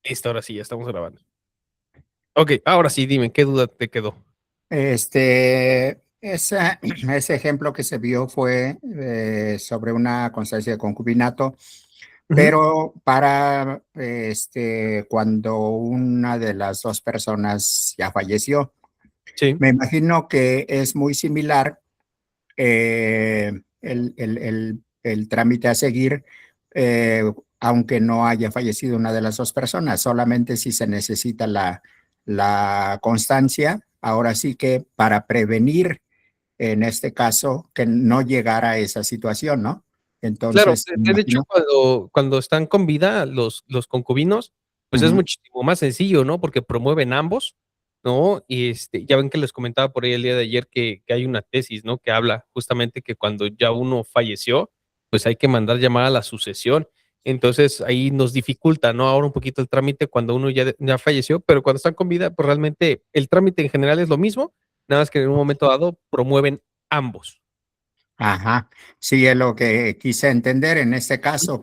Listo, ahora sí, ya estamos grabando. Ok, ahora sí, dime, ¿qué duda te quedó? Ese ejemplo que se vio fue sobre una constancia de concubinato, Ujú. pero para cuando una de las dos personas ya falleció. Sí, Me imagino que es muy similar el trámite a seguir, aunque no haya fallecido una de las dos personas, solamente si se necesita la constancia. Ahora sí que para prevenir, en este caso, que no llegara a esa situación, ¿no? claro, Entonces, me de hecho, imagino. cuando están con vida los concubinos, pues es Ujú. muchísimo más sencillo, ¿no? Porque promueven ambos, ¿no? Y, ya ven que les comentaba por ahí el día de ayer que hay una tesis, ¿no? Que habla justamente que cuando ya uno falleció, pues hay que mandar llamar a la sucesión. Entonces, ahí nos dificulta, ¿no? Ahora un poquito el trámite cuando uno ya falleció, pero cuando están con vida, pues realmente el trámite en general es lo mismo, nada más que en un momento dado promueven ambos. Ajá, sí, es lo que quise entender en este caso,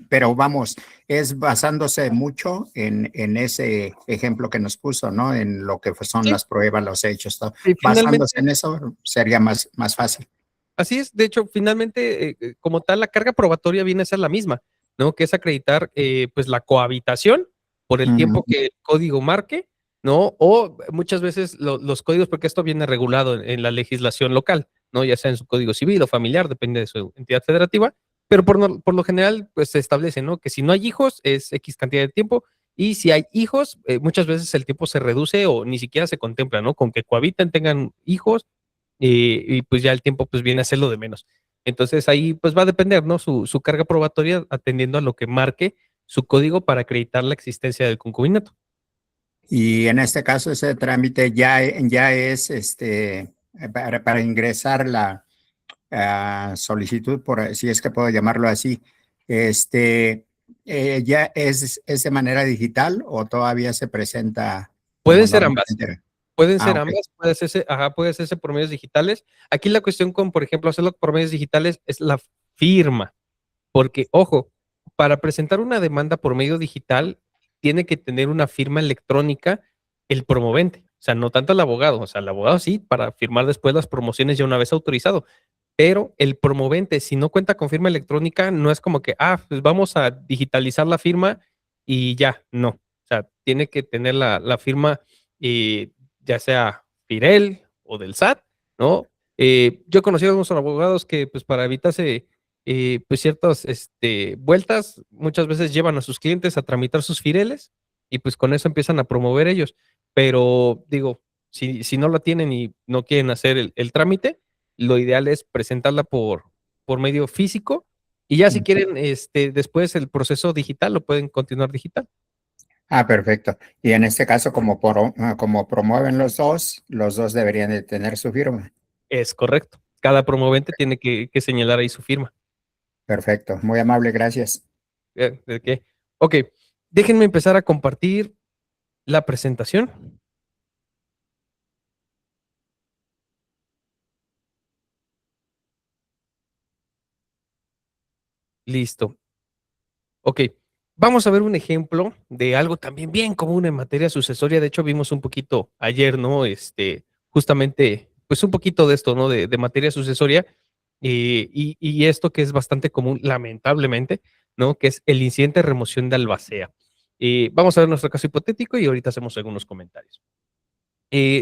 pero vamos, es basándose mucho en ese ejemplo que nos puso, ¿no? En lo que son Sí, las pruebas, los hechos, todo. Basándose finalmente en eso sería más fácil. así es, de hecho, finalmente, como tal, la carga probatoria viene a ser la misma, ¿no? Que es acreditar, pues, la cohabitación por el tiempo Ujú. que el código marque, ¿no? O muchas veces los códigos, porque esto viene regulado en la legislación local, ¿no? Ya sea en su código civil o familiar, depende de su entidad federativa, pero por lo general, pues, se establece, ¿no? Que si no hay hijos es X cantidad de tiempo, y si hay hijos, muchas veces el tiempo se reduce o ni siquiera se contempla, ¿no? Con que cohabiten, tengan hijos, y pues ya el tiempo pues viene a ser lo de menos. Entonces ahí pues va a depender, ¿no? Su carga probatoria atendiendo a lo que marque su código para acreditar la existencia del concubinato. Y en este caso, ese trámite ya es para ingresar la solicitud, por si es que puedo llamarlo así. Este, ¿Ya es de manera digital o todavía se presenta como Pueden ser ambas, normalmente? pueden Ah, ser ok. ambas, puede hacerse por medios digitales. Aquí la cuestión con, por ejemplo, hacerlo por medios digitales es la firma, porque ojo, para presentar una demanda por medio digital tiene que tener una firma electrónica el promovente, o sea, no tanto el abogado, o sea, el abogado sí, para firmar después las promociones ya una vez autorizado. Pero el promovente, si no cuenta con firma electrónica, no es como que, pues vamos a digitalizar la firma y ya, no. O sea, tiene que tener la firma, eh, ya sea Firel o del SAT, ¿no? Yo he conocido a algunos abogados que, pues, para evitarse, pues, ciertas vueltas, muchas veces llevan a sus clientes a tramitar sus Fireles y pues con eso empiezan a promover ellos. Pero digo, si no la tienen y no quieren hacer el trámite, lo ideal es presentarla por medio físico y ya si Mm. quieren, después el proceso digital lo pueden continuar digital. Ah, perfecto. Y en este caso, como promueven los dos deberían de tener su firma. Es correcto. Cada promovente tiene que señalar ahí su firma. Perfecto. Muy amable, gracias. ¿De qué? Ok, déjenme empezar a compartir la presentación. Listo. Ok, vamos a ver un ejemplo de algo también bien común en materia sucesoria. De hecho, vimos un poquito ayer, ¿no? Justamente, pues un poquito de esto, ¿no? De materia sucesoria. Y esto que es bastante común, lamentablemente, ¿no? Que es el incidente de remoción de albacea. Vamos a ver nuestro caso hipotético y ahorita hacemos algunos comentarios.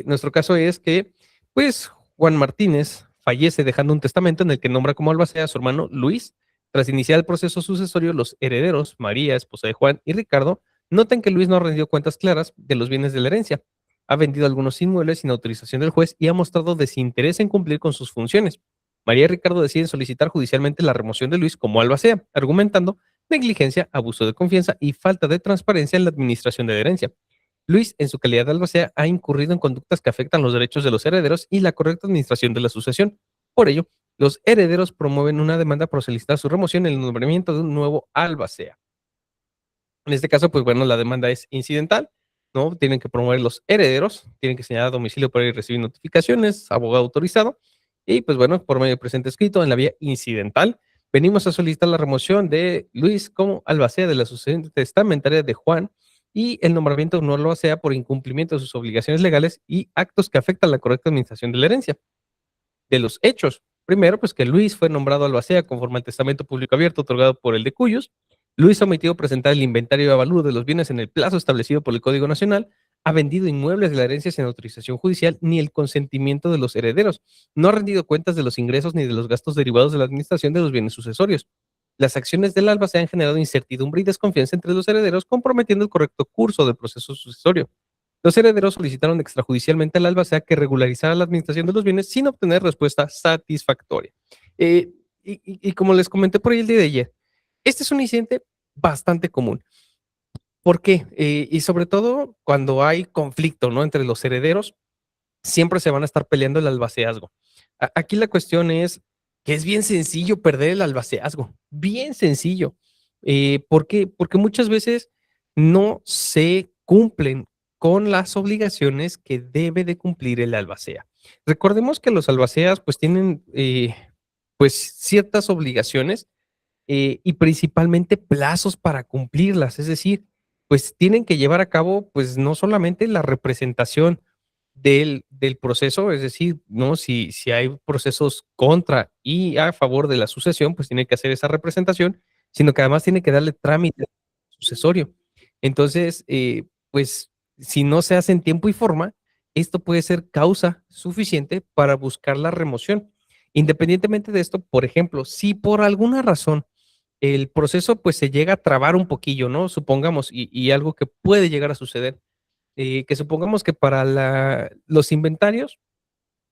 Nuestro caso es que, pues, Juan Martínez fallece dejando un testamento en el que nombra como albacea a su hermano Luis. Tras iniciar el proceso sucesorio, los herederos, María, esposa de Juan, y Ricardo, notan que Luis no ha rendido cuentas claras de los bienes de la herencia. Ha vendido algunos inmuebles sin autorización del juez y ha mostrado desinterés en cumplir con sus funciones. María y Ricardo deciden solicitar judicialmente la remoción de Luis como albacea, argumentando negligencia, abuso de confianza y falta de transparencia en la administración de la herencia. Luis, en su calidad de albacea, ha incurrido en conductas que afectan los derechos de los herederos y la correcta administración de la sucesión. Por ello, los herederos promueven una demanda por solicitar su remoción en el nombramiento de un nuevo albacea. En este caso, pues bueno, la demanda es incidental, ¿no? Tienen que promover los herederos, tienen que señalar domicilio para ir a recibir notificaciones, abogado autorizado, y pues bueno, por medio del presente escrito en la vía incidental, venimos a solicitar la remoción de Luis como albacea de la sucesión testamentaria de Juan y el nombramiento de un nuevo albacea por incumplimiento de sus obligaciones legales y actos que afectan la correcta administración de la herencia. De los hechos. Primero, pues que Luis fue nombrado albacea conforme al testamento público abierto otorgado por el de Cuyos. Luis ha omitido presentar el inventario de avalúo de los bienes en el plazo establecido por el Código Nacional, ha vendido inmuebles de la herencia sin autorización judicial ni el consentimiento de los herederos, no ha rendido cuentas de los ingresos ni de los gastos derivados de la administración de los bienes sucesorios. Las acciones del albacea han generado incertidumbre y desconfianza entre los herederos, comprometiendo el correcto curso del proceso sucesorio. Los herederos solicitaron extrajudicialmente al albacea que regularizara la administración de los bienes sin obtener respuesta satisfactoria. Y como les comenté por ahí el día de ayer, este es un incidente bastante común. ¿Por qué? Y sobre todo cuando hay conflicto, ¿no? Entre los herederos, siempre se van a estar peleando el albaceazgo. Aquí la cuestión es que es bien sencillo perder el albaceazgo, bien sencillo. ¿Por qué? Porque muchas veces no se cumplen con las obligaciones que debe de cumplir el albacea. Recordemos que los albaceas pues tienen pues ciertas obligaciones y principalmente plazos para cumplirlas, es decir, pues tienen que llevar a cabo pues no solamente la representación del proceso, es decir, ¿no? Si hay procesos contra y a favor de la sucesión, pues tiene que hacer esa representación, sino que además tiene que darle trámite sucesorio. Entonces, pues si no se hace en tiempo y forma, esto puede ser causa suficiente para buscar la remoción. Independientemente de esto, por ejemplo, si por alguna razón el proceso pues se llega a trabar un poquillo, ¿no? Supongamos, y algo que puede llegar a suceder, que supongamos que para los inventarios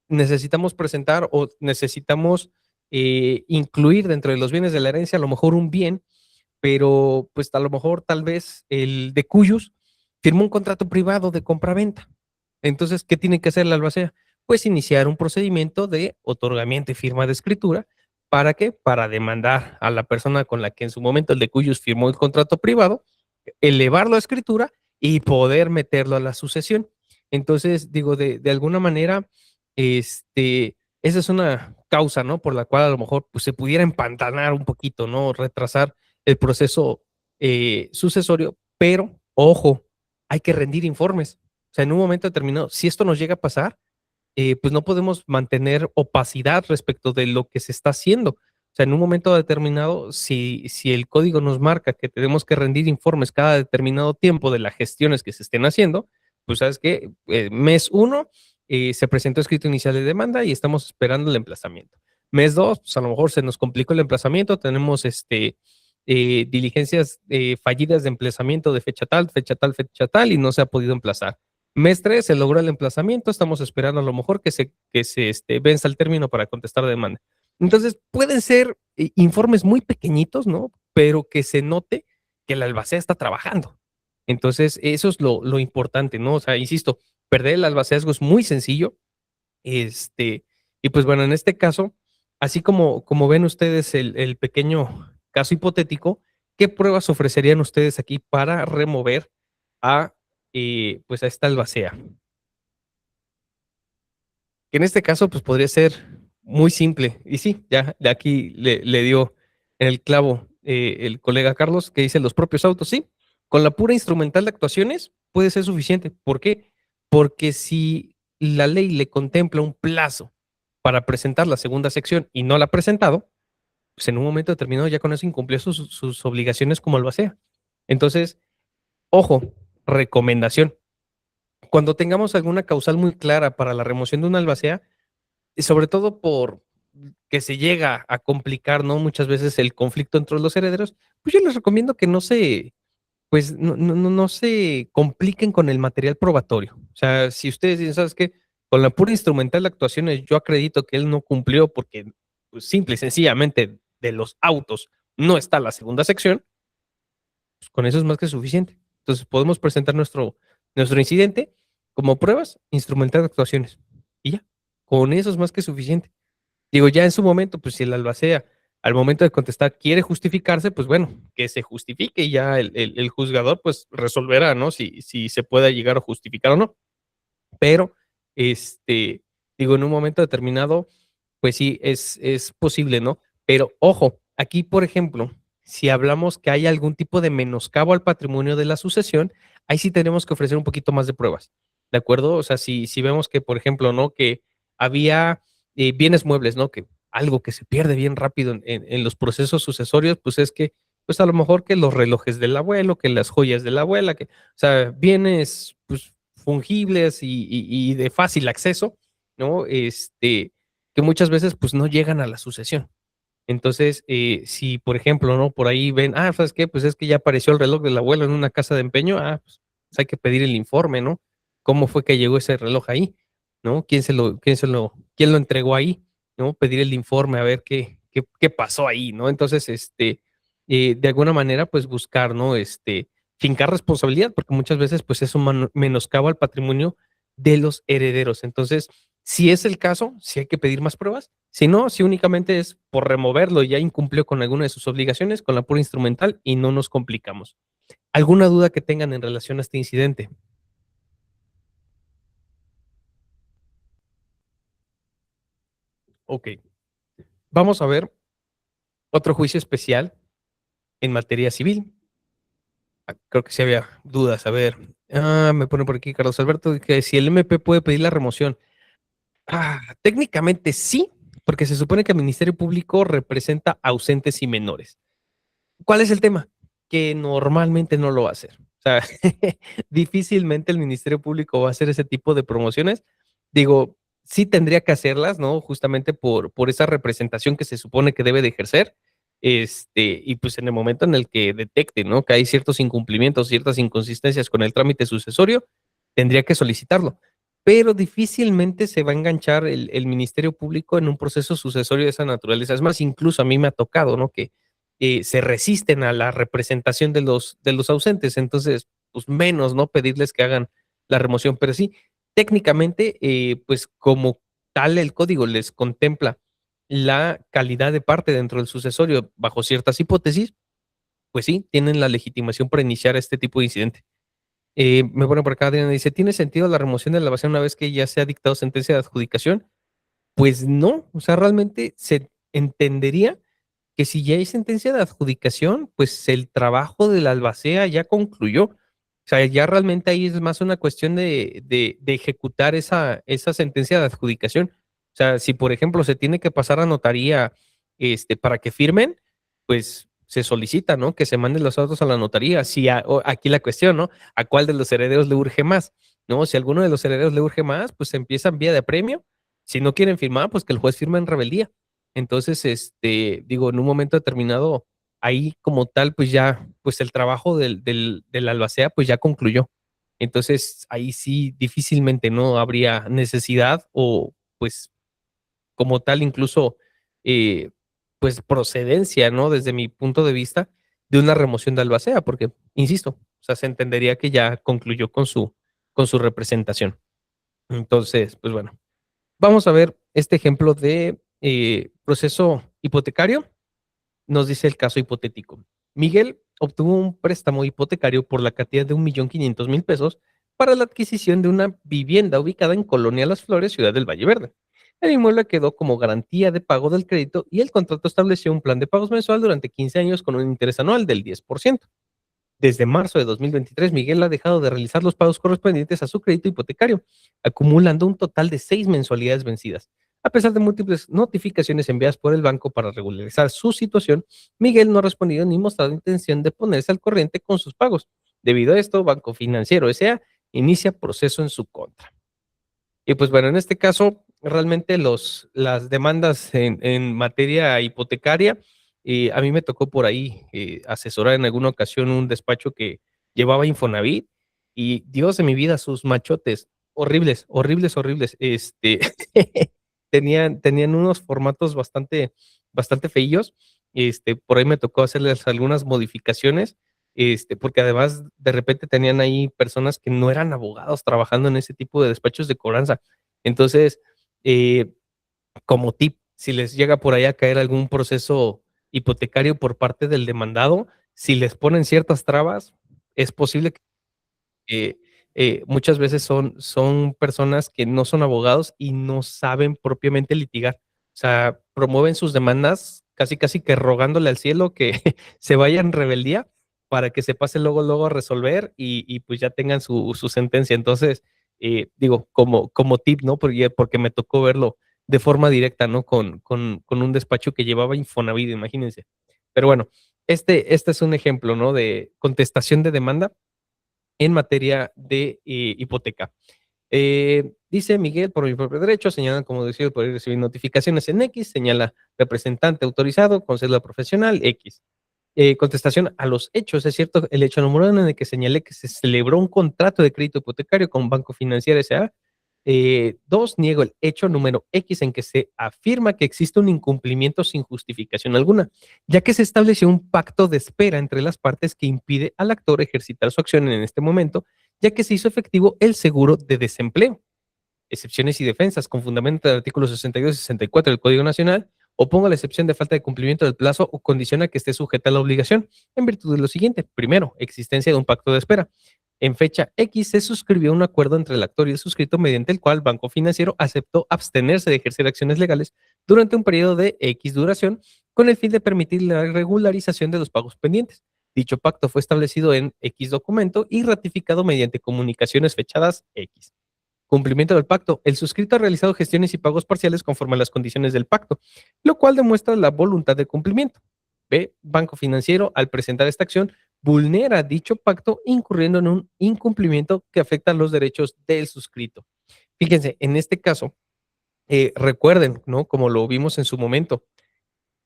necesitamos presentar o necesitamos incluir dentro de los bienes de la herencia a lo mejor un bien, pero pues a lo mejor tal vez el de Cuyos firmó un contrato privado de compraventa. Entonces, ¿qué tiene que hacer la albacea? Pues iniciar un procedimiento de otorgamiento y firma de escritura. ¿Para qué? Para demandar a la persona con la que en su momento el de Cuyos firmó el contrato privado, elevarlo a escritura y poder meterlo a la sucesión. Entonces, digo, de alguna manera, esa es una causa, ¿no? Por la cual a lo mejor pues, se pudiera empantanar un poquito, ¿no? Retrasar el proceso sucesorio, pero ojo, hay que rendir informes. O sea, en un momento determinado, si esto nos llega a pasar, pues no podemos mantener opacidad respecto de lo que se está haciendo. O sea, en un momento determinado, si el código nos marca que tenemos que rendir informes cada determinado tiempo de las gestiones que se estén haciendo, pues sabes que mes 1 se presentó escrito inicial de demanda y estamos esperando el emplazamiento. Mes 2, pues a lo mejor se nos complicó el emplazamiento, tenemos diligencias fallidas de emplazamiento de fecha tal, fecha tal, fecha tal y no se ha podido emplazar. Mes 3 se logró el emplazamiento, estamos esperando a lo mejor que se venza el término para contestar la demanda. Entonces, pueden ser informes muy pequeñitos, ¿no? Pero que se note que la albacea está trabajando. Entonces, eso es lo importante, ¿no? O sea, insisto, perder el albaceazgo es muy sencillo. Este, y pues bueno, en este caso, así como ven ustedes el pequeño caso hipotético, ¿qué pruebas ofrecerían ustedes aquí para remover a pues a esta albacea? Que en este caso, pues podría ser muy simple. Y sí, ya de aquí le dio en el clavo el colega Carlos, que dice los propios autos, sí, con la pura instrumental de actuaciones puede ser suficiente. ¿Por qué? Porque si la ley le contempla un plazo para presentar la segunda sección y no la ha presentado, pues en un momento determinado ya con eso incumplió sus obligaciones como albacea. Entonces, ojo, recomendación. Cuando tengamos alguna causal muy clara para la remoción de una albacea, y sobre todo por que se llega a complicar, ¿no? Muchas veces el conflicto entre los herederos, pues yo les recomiendo que pues no se compliquen con el material probatorio. O sea, si ustedes dicen, ¿sabes qué? Con la pura instrumental de actuaciones, yo acredito que él no cumplió porque pues, simple y sencillamente de los autos no está la segunda sección, pues con eso es más que suficiente. Entonces podemos presentar nuestro incidente como pruebas, instrumental de actuaciones. Y ya, con eso es más que suficiente. Digo, ya en su momento, pues si el albacea al momento de contestar quiere justificarse, pues bueno, que se justifique y ya el juzgador pues resolverá, ¿no? Si se puede llegar a justificar o no. Pero, digo, en un momento determinado, pues sí, es posible, ¿no? Pero ojo, Aquí, por ejemplo, si hablamos que hay algún tipo de menoscabo al patrimonio de la sucesión, ahí sí tenemos que ofrecer un poquito más de pruebas, ¿de acuerdo? O sea, si vemos que, por ejemplo, ¿no? Que había, bienes muebles, ¿no? Que algo que se pierde bien rápido en los procesos sucesorios, pues, es que, pues, a lo mejor que los relojes del abuelo, que las joyas de la abuela, que, o sea, bienes, pues, fungibles y de fácil acceso, ¿no? Que muchas veces, pues, no llegan a la sucesión. Entonces, si, por ejemplo, ¿no? Por ahí ven, ¿sabes qué? Pues es que ya apareció el reloj del abuelo en una casa de empeño, pues hay que pedir el informe, ¿no? ¿Cómo fue que llegó ese reloj ahí? ¿No? ¿Quién lo entregó ahí? ¿No? Pedir el informe a ver qué pasó ahí, ¿no? Entonces, de alguna manera, pues buscar, ¿no? Fincar responsabilidad, porque muchas veces, pues es un menoscabo al patrimonio de los herederos. Entonces, si es el caso, si hay que pedir más pruebas. Si no, si únicamente es por removerlo y ya incumplió con alguna de sus obligaciones, con la pura instrumental y no nos complicamos. ¿Alguna duda que tengan en relación a este incidente? Ok, vamos a ver otro juicio especial en materia civil. Creo que sí había dudas. A ver, me pone por aquí Carlos Alberto que si el MP puede pedir la remoción. Técnicamente sí, porque se supone que el Ministerio Público representa ausentes y menores. ¿Cuál es el tema? Que normalmente no lo va a hacer. O sea, difícilmente el Ministerio Público va a hacer ese tipo de promociones. Digo, sí tendría que hacerlas, ¿no? Justamente por esa representación que se supone que debe de ejercer. Y pues en el momento en el que detecte, ¿no? Que hay ciertos incumplimientos, ciertas inconsistencias con el trámite sucesorio, tendría que solicitarlo. Pero difícilmente se va a enganchar el Ministerio Público en un proceso sucesorio de esa naturaleza. Es más, incluso a mí me ha tocado, ¿no? Que se resisten a la representación de los ausentes. Entonces, pues menos, ¿no? Pedirles que hagan la remoción. Pero sí, técnicamente, pues como tal el código les contempla la calidad de parte dentro del sucesorio bajo ciertas hipótesis, pues sí, tienen la legitimación para iniciar este tipo de incidente. Me pone por acá, Adriana, dice, ¿tiene sentido la remoción de la base una vez que ya se ha dictado sentencia de adjudicación? Pues no, o sea, realmente se entendería que si ya hay sentencia de adjudicación, pues el trabajo de la albacea ya concluyó. O sea, ya realmente ahí es más una cuestión de ejecutar esa sentencia de adjudicación. O sea, si por ejemplo se tiene que pasar a notaría para que firmen, pues se solicita, ¿no? Que se manden los autos a la notaría. Si aquí la cuestión, ¿no? ¿A cuál de los herederos le urge más? ¿No? Si a alguno de los herederos le urge más, pues se empieza en vía de apremio. Si no quieren firmar, pues que el juez firme en rebeldía. Entonces, digo, en un momento determinado, ahí como tal, pues ya, pues el trabajo del albacea, pues ya concluyó. Entonces, ahí sí difícilmente no habría necesidad o pues como tal incluso, eh, pues procedencia, ¿no? Desde mi punto de vista, de una remoción de albacea, porque, insisto, o sea, se entendería que ya concluyó con su representación. Entonces, pues bueno, vamos a ver este ejemplo de proceso hipotecario. Nos dice el caso hipotético. Miguel obtuvo un préstamo hipotecario por la cantidad de 1.500.000 pesos para la adquisición de una vivienda ubicada en Colonia Las Flores, Ciudad del Valle Verde. El inmueble quedó como garantía de pago del crédito y el contrato estableció un plan de pagos mensual durante 15 años con un interés anual del 10%. Desde marzo de 2023, Miguel ha dejado de realizar los pagos correspondientes a su crédito hipotecario, acumulando un total de 6 mensualidades vencidas. A pesar de múltiples notificaciones enviadas por el banco para regularizar su situación, Miguel no ha respondido ni mostrado intención de ponerse al corriente con sus pagos. Debido a esto, Banco Financiero S.A. inicia proceso en su contra. Y pues bueno, en este caso, realmente las demandas en materia hipotecaria, a mí me tocó por ahí asesorar en alguna ocasión un despacho que llevaba Infonavit y Dios de mi vida, sus machotes, horribles, horribles, horribles. Tenían unos formatos bastante feillos. Por ahí me tocó hacerles algunas modificaciones, porque además de repente tenían ahí personas que no eran abogados trabajando en ese tipo de despachos de cobranza. Entonces, eh, como tip, si les llega por ahí a caer algún proceso hipotecario por parte del demandado, si les ponen ciertas trabas, es posible que muchas veces son personas que no son abogados y no saben propiamente litigar. O sea, promueven sus demandas casi casi que rogándole al cielo que se vaya en rebeldía para que se pase luego a resolver y pues ya tengan su sentencia. Entonces, digo, como tip, ¿no? Porque me tocó verlo de forma directa, ¿no? Con un despacho que llevaba Infonavit, imagínense. Pero bueno, este es un ejemplo, ¿no? De contestación de demanda en materia de hipoteca. Dice Miguel, por mi propio derecho, señalan como decido poder recibir notificaciones en X, señala representante autorizado con cédula profesional X. Contestación a los hechos. Es cierto, el hecho número uno en el que señalé que se celebró un contrato de crédito hipotecario con Banco Financiero S.A. Dos, niego el hecho número X en que se afirma que existe un incumplimiento sin justificación alguna, ya que se estableció un pacto de espera entre las partes que impide al actor ejercitar su acción en este momento, ya que se hizo efectivo el seguro de desempleo. Excepciones y defensas con fundamento del artículo 62 y 64 del Código Nacional, opongo la excepción de falta de cumplimiento del plazo o condiciona que esté sujeta a la obligación, en virtud de lo siguiente. Primero, existencia de un pacto de espera. En fecha X se suscribió un acuerdo entre el actor y el suscrito mediante el cual Banco Financiero aceptó abstenerse de ejercer acciones legales durante un periodo de X duración con el fin de permitir la regularización de los pagos pendientes. Dicho pacto fue establecido en X documento y ratificado mediante comunicaciones fechadas X. Cumplimiento del pacto. El suscrito ha realizado gestiones y pagos parciales conforme a las condiciones del pacto, lo cual demuestra la voluntad de cumplimiento. B. Banco Financiero, al presentar esta acción, vulnera dicho pacto incurriendo en un incumplimiento que afecta los derechos del suscrito. Fíjense, en este caso, recuerden, ¿no? Como lo vimos en su momento,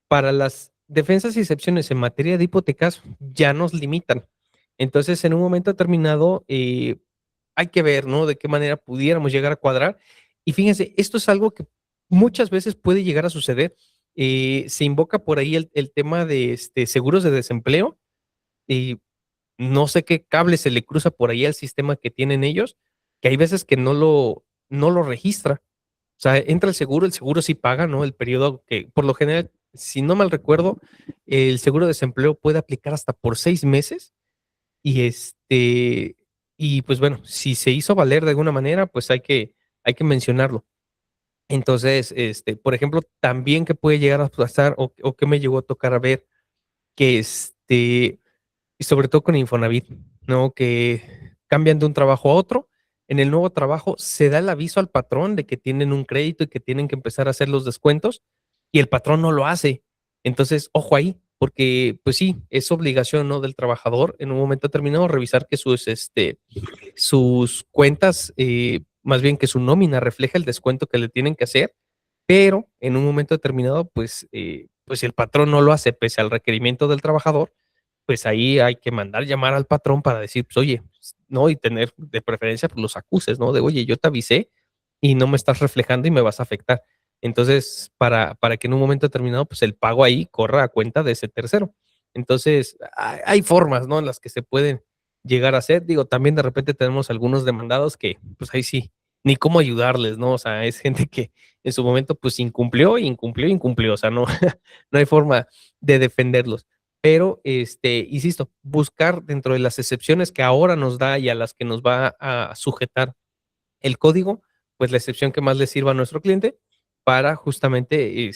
para las defensas y excepciones en materia de hipotecas ya nos limitan. Entonces, en un momento determinado, hay que ver, ¿no? De qué manera pudiéramos llegar a cuadrar. Y fíjense, esto es algo que muchas veces puede llegar a suceder. Se invoca por ahí el tema de seguros de desempleo y no sé qué cable se le cruza por ahí al sistema que tienen ellos, que hay veces que no lo registra. O sea, entra el seguro sí paga, ¿no? El periodo que, por lo general, si no mal recuerdo, el seguro de desempleo puede aplicar hasta por 6 meses y y pues bueno, si se hizo valer de alguna manera, pues hay que mencionarlo. Entonces, por ejemplo, también que puede llegar a pasar o que me llegó a tocar a ver que y sobre todo con Infonavit, ¿no? Que cambian de un trabajo a otro. En el nuevo trabajo se da el aviso al patrón de que tienen un crédito y que tienen que empezar a hacer los descuentos y el patrón no lo hace. Entonces, ojo ahí, porque pues sí, es obligación, ¿no? Del trabajador en un momento determinado revisar que sus cuentas, más bien que su nómina refleja el descuento que le tienen que hacer, pero en un momento determinado, pues si el patrón no lo hace pese al requerimiento del trabajador, pues ahí hay que mandar llamar al patrón para decir, pues oye, no, y tener de preferencia pues, los acuses, ¿no? De oye, yo te avisé y no me estás reflejando y me vas a afectar. Entonces, para que en un momento determinado, pues el pago ahí corra a cuenta de ese tercero. Entonces, hay formas, ¿no? En las que se pueden llegar a hacer. Digo, también de repente tenemos algunos demandados que, pues ahí sí, ni cómo ayudarles, ¿no? O sea, es gente que en su momento, pues incumplió. O sea, no, no hay forma de defenderlos. Pero, insisto, buscar dentro de las excepciones que ahora nos da y a las que nos va a sujetar el código, pues la excepción que más le sirva a nuestro cliente para justamente,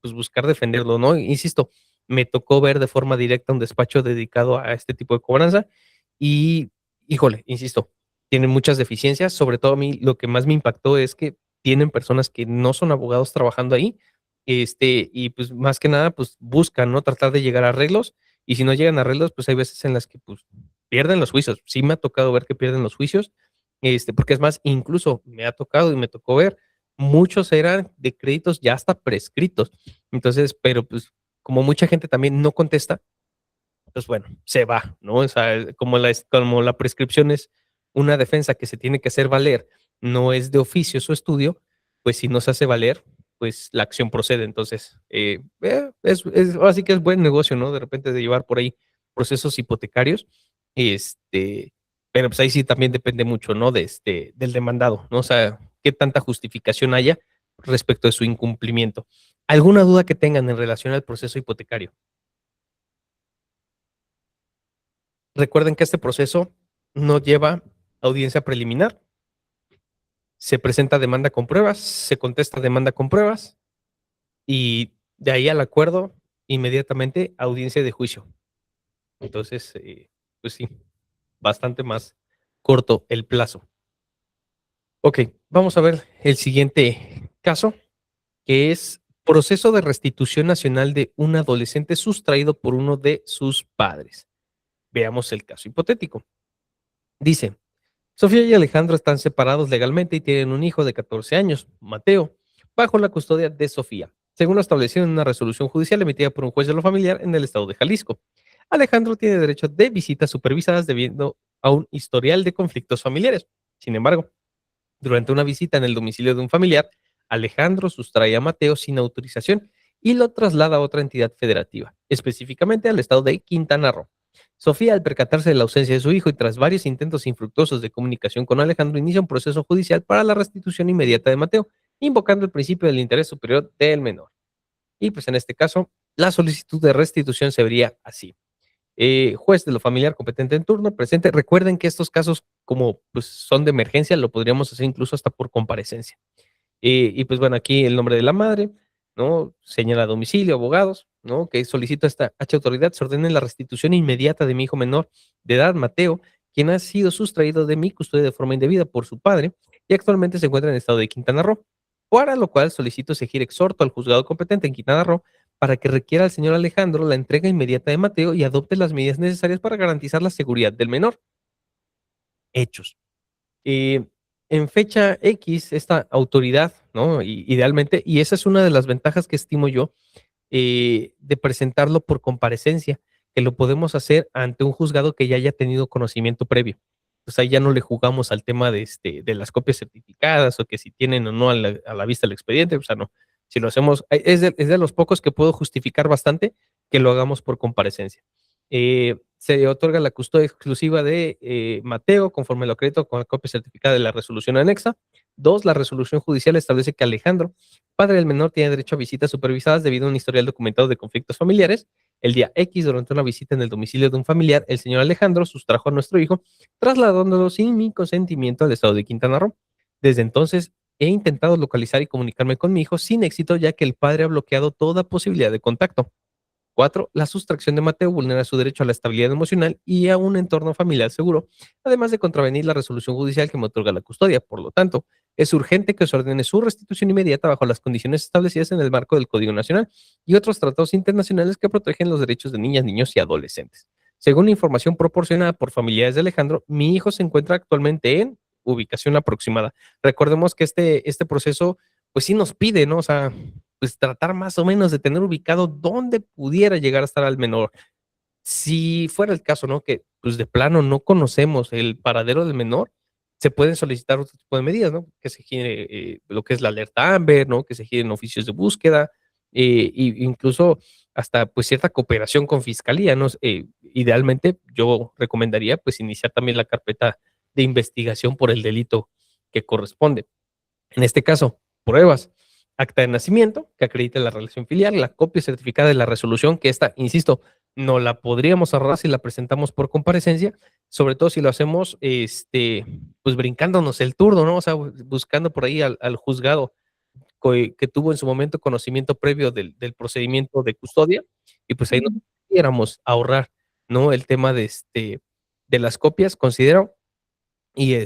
pues buscar defenderlo, ¿no? Insisto, me tocó ver de forma directa un despacho dedicado a este tipo de cobranza y, híjole, insisto, tienen muchas deficiencias. Sobre todo a mí lo que más me impactó es que tienen personas que no son abogados trabajando ahí, y pues más que nada, pues buscan, ¿no? Tratar de llegar a arreglos y si no llegan a arreglos, pues hay veces en las que pues pierden los juicios. Sí me ha tocado ver que pierden los juicios, porque es más, incluso me ha tocado y me tocó ver, muchos eran de créditos ya hasta prescritos. Entonces, pero pues como mucha gente también no contesta, pues bueno, se va, ¿no? O sea, como la prescripción es una defensa que se tiene que hacer valer, no es de oficio su estudio, pues si no se hace valer, pues la acción procede. Entonces, así que es buen negocio, ¿no? De repente de llevar por ahí procesos hipotecarios, este, pero pues ahí sí también depende mucho, ¿no? Del demandado, ¿no? O sea, qué tanta justificación haya respecto de su incumplimiento. ¿Alguna duda que tengan en relación al proceso hipotecario? Recuerden que este proceso no lleva audiencia preliminar, se presenta demanda con pruebas, se contesta demanda con pruebas y de ahí al acuerdo inmediatamente audiencia de juicio. Entonces, pues sí, bastante más corto el plazo. Ok, vamos a ver el siguiente caso, que es proceso de restitución nacional de un adolescente sustraído por uno de sus padres. Veamos el caso hipotético. Dice, Sofía y Alejandro están separados legalmente y tienen un hijo de 14 años, Mateo, bajo la custodia de Sofía, según lo establecido en una resolución judicial emitida por un juez de lo familiar en el estado de Jalisco. Alejandro tiene derecho de visitas supervisadas debido a un historial de conflictos familiares. Sin embargo, durante una visita en el domicilio de un familiar, Alejandro sustrae a Mateo sin autorización y lo traslada a otra entidad federativa, específicamente al estado de Quintana Roo. Sofía, al percatarse de la ausencia de su hijo y tras varios intentos infructuosos de comunicación con Alejandro, inicia un proceso judicial para la restitución inmediata de Mateo, invocando el principio del interés superior del menor. Y pues en este caso, la solicitud de restitución se vería así. Juez de lo familiar competente en turno, presente. Recuerden que estos casos, como pues, son de emergencia, lo podríamos hacer incluso hasta por comparecencia. Y pues bueno, aquí el nombre de la madre, ¿no? Señala domicilio, abogados, ¿no? Que solicita esta H autoridad, se ordene la restitución inmediata de mi hijo menor de edad, Mateo, quien ha sido sustraído de mi custodia de forma indebida por su padre y actualmente se encuentra en el estado de Quintana Roo. Para lo cual solicito exigir exhorto al juzgado competente en Quintana Roo para que requiera al señor Alejandro la entrega inmediata de Mateo y adopte las medidas necesarias para garantizar la seguridad del menor. Hechos. Eh, en fecha X, esta autoridad, ¿no? Idealmente, y esa es una de las ventajas que estimo yo, de presentarlo por comparecencia, que lo podemos hacer ante un juzgado que ya haya tenido conocimiento previo. Pues ahí ya no le jugamos al tema de las copias certificadas o que si tienen o no a la vista el expediente, o sea, no. Si lo hacemos, es de los pocos que puedo justificar bastante que lo hagamos por comparecencia. Se otorga la custodia exclusiva de Mateo, conforme lo acredito con la copia certificada de la resolución anexa. Dos, la resolución judicial establece que Alejandro, padre del menor, tiene derecho a visitas supervisadas debido a un historial documentado de conflictos familiares. El día X, durante una visita en el domicilio de un familiar, el señor Alejandro sustrajo a nuestro hijo, trasladándolo sin mi consentimiento al estado de Quintana Roo. Desde entonces, he intentado localizar y comunicarme con mi hijo sin éxito, ya que el padre ha bloqueado toda posibilidad de contacto. Cuatro, la sustracción de Mateo vulnera su derecho a la estabilidad emocional y a un entorno familiar seguro, además de contravenir la resolución judicial que me otorga la custodia. Por lo tanto, es urgente que se ordene su restitución inmediata bajo las condiciones establecidas en el marco del Código Nacional y otros tratados internacionales que protegen los derechos de niñas, niños y adolescentes. Según la información proporcionada por familiares de Alejandro, mi hijo se encuentra actualmente en ubicación aproximada. Recordemos que este proceso, pues sí nos pide, ¿no? O sea, pues tratar más o menos de tener ubicado dónde pudiera llegar a estar al menor. Si fuera el caso, ¿no? Que pues de plano no conocemos el paradero del menor, se pueden solicitar otro tipo de medidas, ¿no? Que se gire lo que es la alerta Amber, ¿no? Que se giren oficios de búsqueda, incluso hasta pues cierta cooperación con fiscalía, ¿no? Idealmente yo recomendaría pues iniciar también la carpeta de investigación por el delito que corresponde. En este caso, pruebas, acta de nacimiento que acredite la relación filial, la copia certificada de la resolución, que esta, insisto, no la podríamos ahorrar si la presentamos por comparecencia, sobre todo si lo hacemos, pues brincándonos el turno, ¿no? O sea, buscando por ahí al juzgado que tuvo en su momento conocimiento previo del procedimiento de custodia, y pues ahí nos pudiéramos ahorrar, ¿no? El tema de las copias, considero, y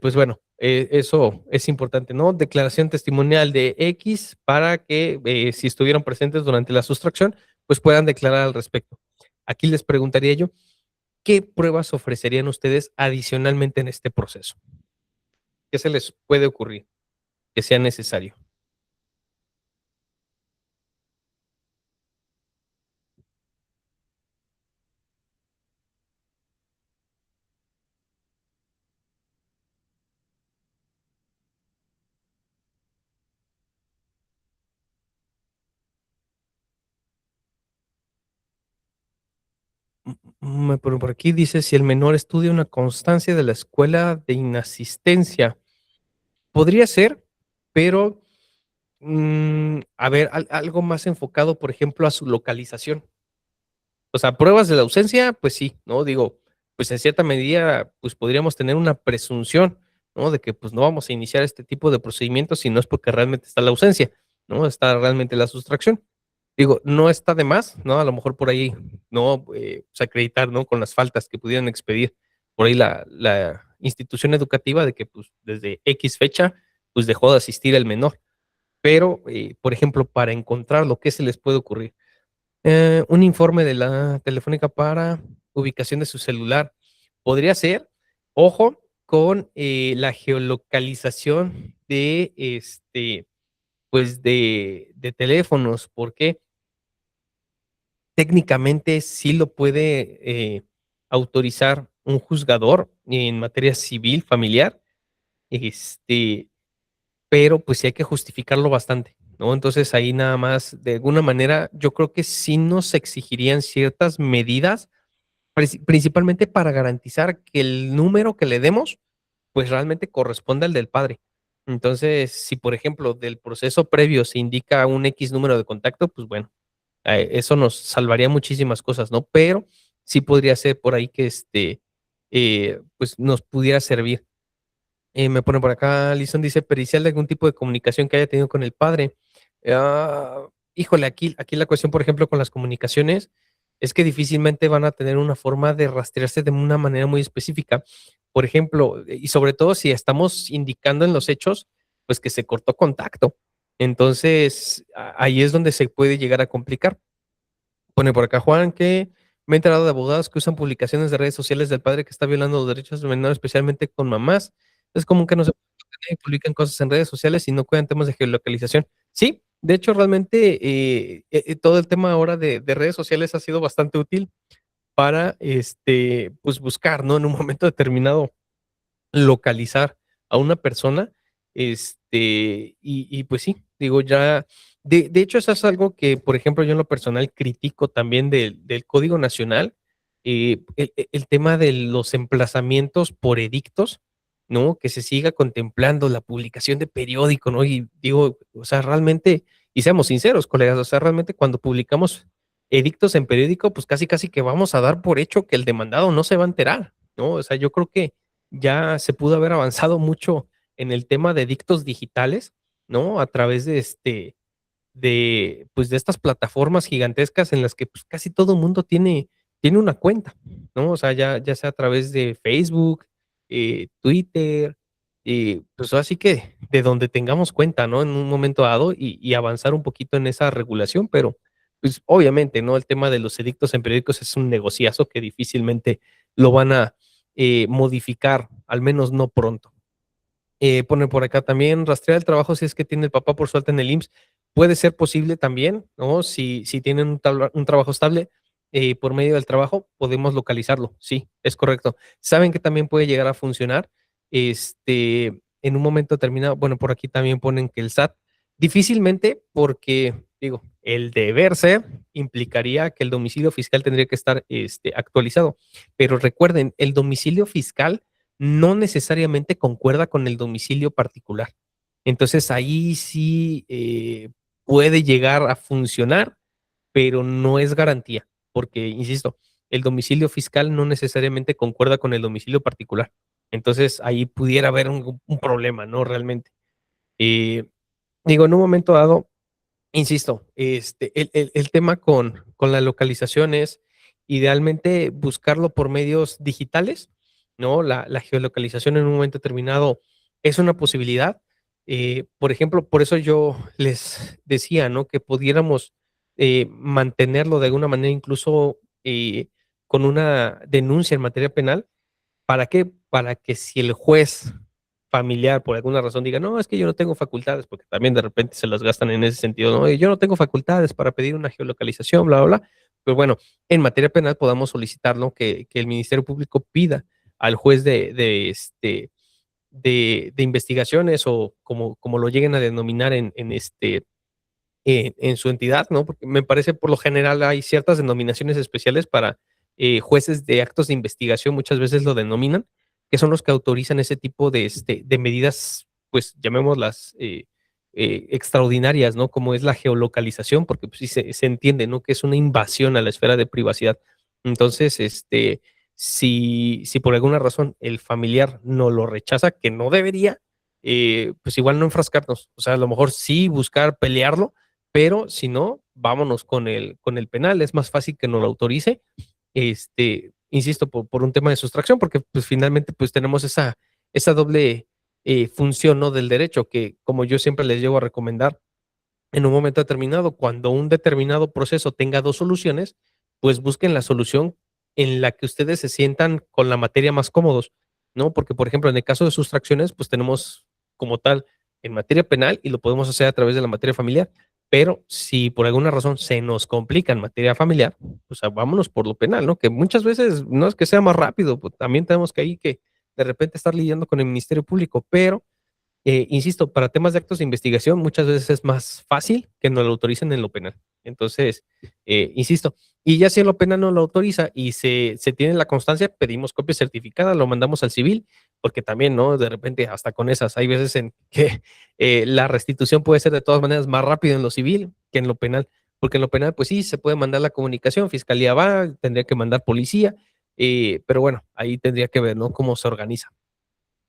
pues bueno, eso es importante, ¿no? Declaración testimonial de X para que si estuvieron presentes durante la sustracción, pues puedan declarar al respecto. Aquí les preguntaría yo, ¿qué pruebas ofrecerían ustedes adicionalmente en este proceso? ¿Qué se les puede ocurrir que sea necesario? Pero por aquí dice, si el menor estudia una constancia de la escuela de inasistencia, podría ser, pero a ver, algo más enfocado, por ejemplo, a su localización. O sea, pruebas de la ausencia, pues sí, ¿no? Digo, pues en cierta medida, pues podríamos tener una presunción, ¿no? De que pues no vamos a iniciar este tipo de procedimientos si no es porque realmente está la ausencia, ¿no? Está realmente la sustracción. Digo, no está de más, ¿no? A lo mejor por ahí, ¿no? Pues acreditar, ¿no? Con las faltas que pudieran expedir por ahí la institución educativa de que, pues, desde X fecha, pues, dejó de asistir el menor. Pero, por ejemplo, para encontrarlo, ¿qué se les puede ocurrir? Un informe de la Telefónica para ubicación de su celular. Podría ser, ojo, con, la geolocalización de, pues, de teléfonos, ¿por qué? Técnicamente sí lo puede, autorizar un juzgador en materia civil familiar, este, pero, pues, sí hay que justificarlo bastante, ¿no? Entonces, ahí nada más, de alguna manera, yo creo que sí nos exigirían ciertas medidas, principalmente para garantizar que el número que le demos, pues, realmente corresponda al del padre. Entonces, si, por ejemplo, del proceso previo se indica un X número de contacto, pues bueno, eso nos salvaría muchísimas cosas, ¿no? Pero sí podría ser por ahí que, pues, nos pudiera servir. Me ponen por acá, Lison dice: "Pericial de algún tipo de comunicación que haya tenido con el padre". Híjole, aquí la cuestión, por ejemplo, con las comunicaciones, es que difícilmente van a tener una forma de rastrearse de una manera muy específica. Por ejemplo, y sobre todo si estamos indicando en los hechos, pues, que se cortó contacto. Entonces, ahí es donde se puede llegar a complicar. Pone por acá Juan que me he enterado de abogados que usan publicaciones de redes sociales del padre que está violando los derechos del menor, especialmente con mamás. Es común que no se publican cosas en redes sociales y no cuidan temas de geolocalización. Sí, de hecho, realmente todo el tema ahora de redes sociales ha sido bastante útil para pues buscar, ¿no? En un momento determinado localizar a una persona, y pues sí, digo, ya de hecho, eso es algo que, por ejemplo, yo en lo personal critico también del Código Nacional, el tema de los emplazamientos por edictos, ¿no? Que se siga contemplando la publicación de periódico, ¿no? Y digo, o sea, realmente, y seamos sinceros, colegas, o sea, realmente cuando publicamos edictos en periódico, pues casi, casi que vamos a dar por hecho que el demandado no se va a enterar, ¿no? O sea, yo creo que ya se pudo haber avanzado mucho en el tema de edictos digitales, ¿no? A través de pues, de estas plataformas gigantescas en las que, pues, casi todo mundo tiene una cuenta, ¿no? O sea, ya sea a través de Facebook, Twitter, pues, ahora sí que de donde tengamos cuenta, ¿no? En un momento dado y avanzar un poquito en esa regulación, pero, pues, obviamente, ¿no? El tema de los edictos en periódicos es un negociazo que difícilmente lo van a, modificar, al menos no pronto. Ponen por acá también, rastrear el trabajo si es que tiene el papá por suerte en el IMSS. Puede ser posible también, ¿no? Si tienen un trabajo estable, por medio del trabajo, podemos localizarlo. Sí, es correcto. ¿Saben que también puede llegar a funcionar? En un momento determinado, bueno, por aquí también ponen que el SAT, difícilmente, porque, digo, el deber ser implicaría que el domicilio fiscal tendría que estar, actualizado. Pero recuerden, el domicilio fiscal no necesariamente concuerda con el domicilio particular. Entonces, ahí sí, puede llegar a funcionar, pero no es garantía, porque, insisto, el domicilio fiscal no necesariamente concuerda con el domicilio particular. Entonces, ahí pudiera haber un problema, ¿no? Realmente. Eh, Digo, en un momento dado, insisto, el tema con la localización es idealmente buscarlo por medios digitales, ¿no? La geolocalización en un momento determinado es una posibilidad. Por ejemplo, por eso yo les decía, ¿no? Que pudiéramos, mantenerlo de alguna manera, incluso, con una denuncia en materia penal, ¿para qué? Para que si el juez familiar, por alguna razón, diga: "No, es que yo no tengo facultades", porque también de repente se las gastan en ese sentido, ¿no? "Yo no tengo facultades para pedir una geolocalización, bla, bla, bla". Pues bueno, en materia penal podamos solicitar, ¿no? Que el Ministerio Público pida al juez de investigaciones o como lo lleguen a denominar en su entidad, ¿no? Porque me parece, por lo general, hay ciertas denominaciones especiales para, jueces de actos de investigación, muchas veces lo denominan, que son los que autorizan ese tipo de medidas, pues, llamémoslas, extraordinarias, ¿no? Como es la geolocalización, porque, pues, sí se entiende, ¿no? Que es una invasión a la esfera de privacidad. Entonces, si por alguna razón el familiar no lo rechaza, que no debería, pues, igual no enfrascarnos. O sea, a lo mejor sí buscar pelearlo, pero si no, vámonos con el penal, es más fácil que nos lo autorice, insisto, por un tema de sustracción, porque pues finalmente pues tenemos esa doble función, ¿no? Del derecho, que como yo siempre les llego a recomendar, en un momento determinado, cuando un determinado proceso tenga dos soluciones, pues busquen la solución en la que ustedes se sientan con la materia más cómodos, ¿no? Porque, por ejemplo, en el caso de sustracciones, pues tenemos como tal en materia penal y lo podemos hacer a través de la materia familiar, pero si por alguna razón se nos complica en materia familiar, pues vámonos por lo penal, ¿no? Que muchas veces no es que sea más rápido, pues también tenemos que ahí que de repente estar lidiando con el Ministerio Público, pero insisto, para temas de actos de investigación muchas veces es más fácil que nos lo autoricen en lo penal. Entonces, insisto, y ya si en lo penal no lo autoriza y se tiene la constancia, pedimos copia certificada, lo mandamos al civil, porque también, ¿no? De repente, hasta con esas, hay veces en que la restitución puede ser de todas maneras más rápido en lo civil que en lo penal, porque en lo penal, pues sí, se puede mandar la comunicación, fiscalía va, tendría que mandar policía, pero bueno, ahí tendría que ver, ¿no? Cómo se organiza.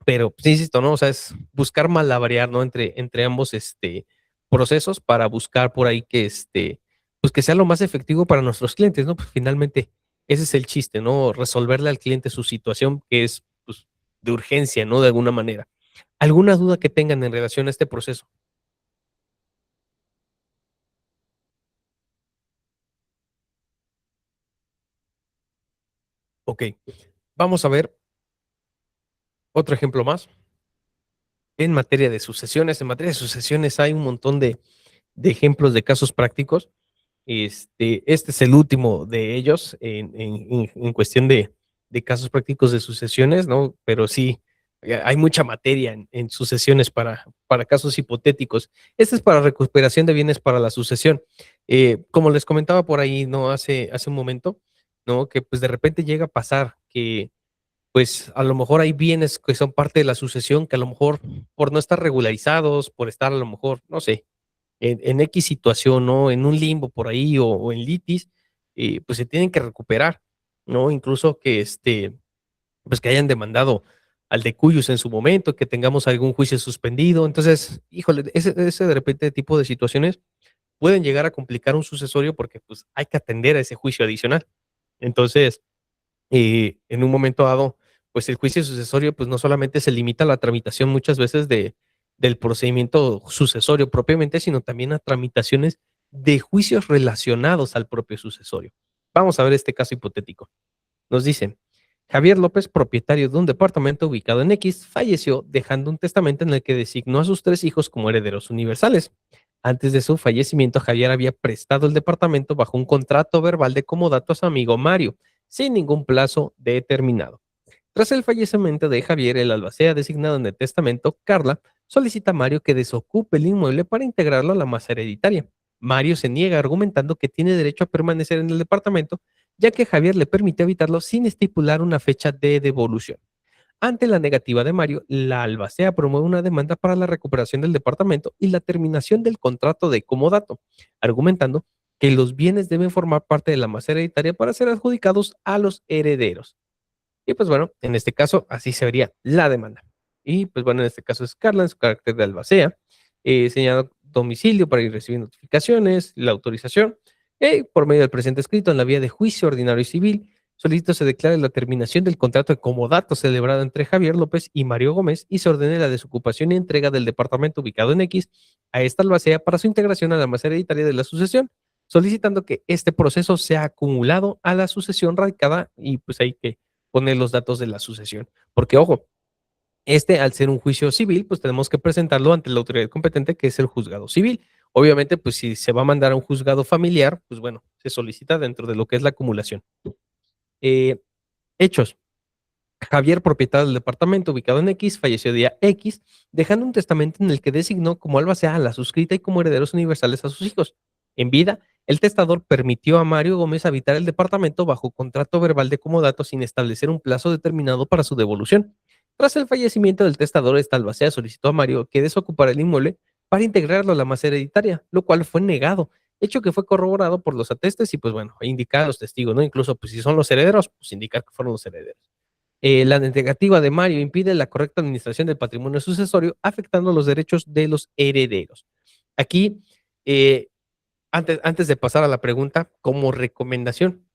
Pero, pues, insisto, ¿no? O sea, es buscar malabarear, ¿no? Entre ambos, procesos para buscar por ahí que, pues, que sea lo más efectivo para nuestros clientes, ¿no? Pues, finalmente, ese es el chiste, ¿no? Resolverle al cliente su situación que es, pues, de urgencia, ¿no? De alguna manera. ¿Alguna duda que tengan en relación a este proceso? Okey, vamos a ver otro ejemplo más. En materia de sucesiones, hay un montón de ejemplos de casos prácticos. Este es el último de ellos en cuestión de casos prácticos de sucesiones, ¿no? Pero sí, hay mucha materia en sucesiones para casos hipotéticos. Este es para recuperación de bienes para la sucesión. Como les comentaba por ahí, ¿no? Hace un momento, ¿no? Que pues de repente llega a pasar que pues a lo mejor hay bienes que son parte de la sucesión que a lo mejor por no estar regularizados, por estar a lo mejor, no sé, en X situación, ¿no? En un limbo por ahí o en litis, pues se tienen que recuperar, ¿no? Incluso que pues que hayan demandado al de cuyos en su momento, que tengamos algún juicio suspendido. Entonces, híjole, ese de repente tipo de situaciones pueden llegar a complicar un sucesorio porque pues hay que atender a ese juicio adicional. Entonces, en un momento dado, pues el juicio sucesorio, pues no solamente se limita a la tramitación muchas veces del procedimiento sucesorio propiamente, sino también a tramitaciones de juicios relacionados al propio sucesorio. Vamos a ver este caso hipotético. Nos dicen, Javier López, propietario de un departamento ubicado en X, falleció dejando un testamento en el que designó a sus tres hijos como herederos universales. Antes de su fallecimiento, Javier había prestado el departamento bajo un contrato verbal de comodato a su amigo Mario, sin ningún plazo determinado. Tras el fallecimiento de Javier, el albacea designado en el testamento, Carla, solicita a Mario que desocupe el inmueble para integrarlo a la masa hereditaria. Mario se niega argumentando que tiene derecho a permanecer en el departamento, ya que Javier le permitió habitarlo sin estipular una fecha de devolución. Ante la negativa de Mario, la albacea promueve una demanda para la recuperación del departamento y la terminación del contrato de comodato, argumentando que los bienes deben formar parte de la masa hereditaria para ser adjudicados a los herederos. Y pues bueno, en este caso así se vería la demanda. Y pues bueno, en este caso es Carla en su carácter de albacea, señalando domicilio para ir recibiendo notificaciones, la autorización, por medio del presente escrito en la vía de juicio ordinario y civil, solicito se declare la terminación del contrato de comodato celebrado entre Javier López y Mario Gómez y se ordene la desocupación y entrega del departamento ubicado en X a esta albacea para su integración a la masa hereditaria de la sucesión, solicitando que este proceso sea acumulado a la sucesión radicada y pues hay que poner los datos de la sucesión. Porque, ojo, al ser un juicio civil, pues tenemos que presentarlo ante la autoridad competente, que es el juzgado civil. Obviamente, pues si se va a mandar a un juzgado familiar, pues bueno, se solicita dentro de lo que es la acumulación. Eh, Hechos. Javier, propietario del departamento ubicado en X, falleció día X, dejando un testamento en el que designó como albacea a la suscrita y como herederos universales a sus hijos. En vida, el testador permitió a Mario Gómez habitar el departamento bajo contrato verbal de comodato sin establecer un plazo determinado para su devolución. Tras el fallecimiento del testador, esta albacea solicitó a Mario que desocupara el inmueble para integrarlo a la masa hereditaria, lo cual fue negado, hecho que fue corroborado por los atestes y pues bueno, indicar a los testigos, ¿no? Incluso pues si son los herederos, pues indicar que fueron los herederos. La negativa de Mario impide la correcta administración del patrimonio sucesorio, afectando los derechos de los herederos. Aquí, eh, antes de pasar a la pregunta, como recomendación,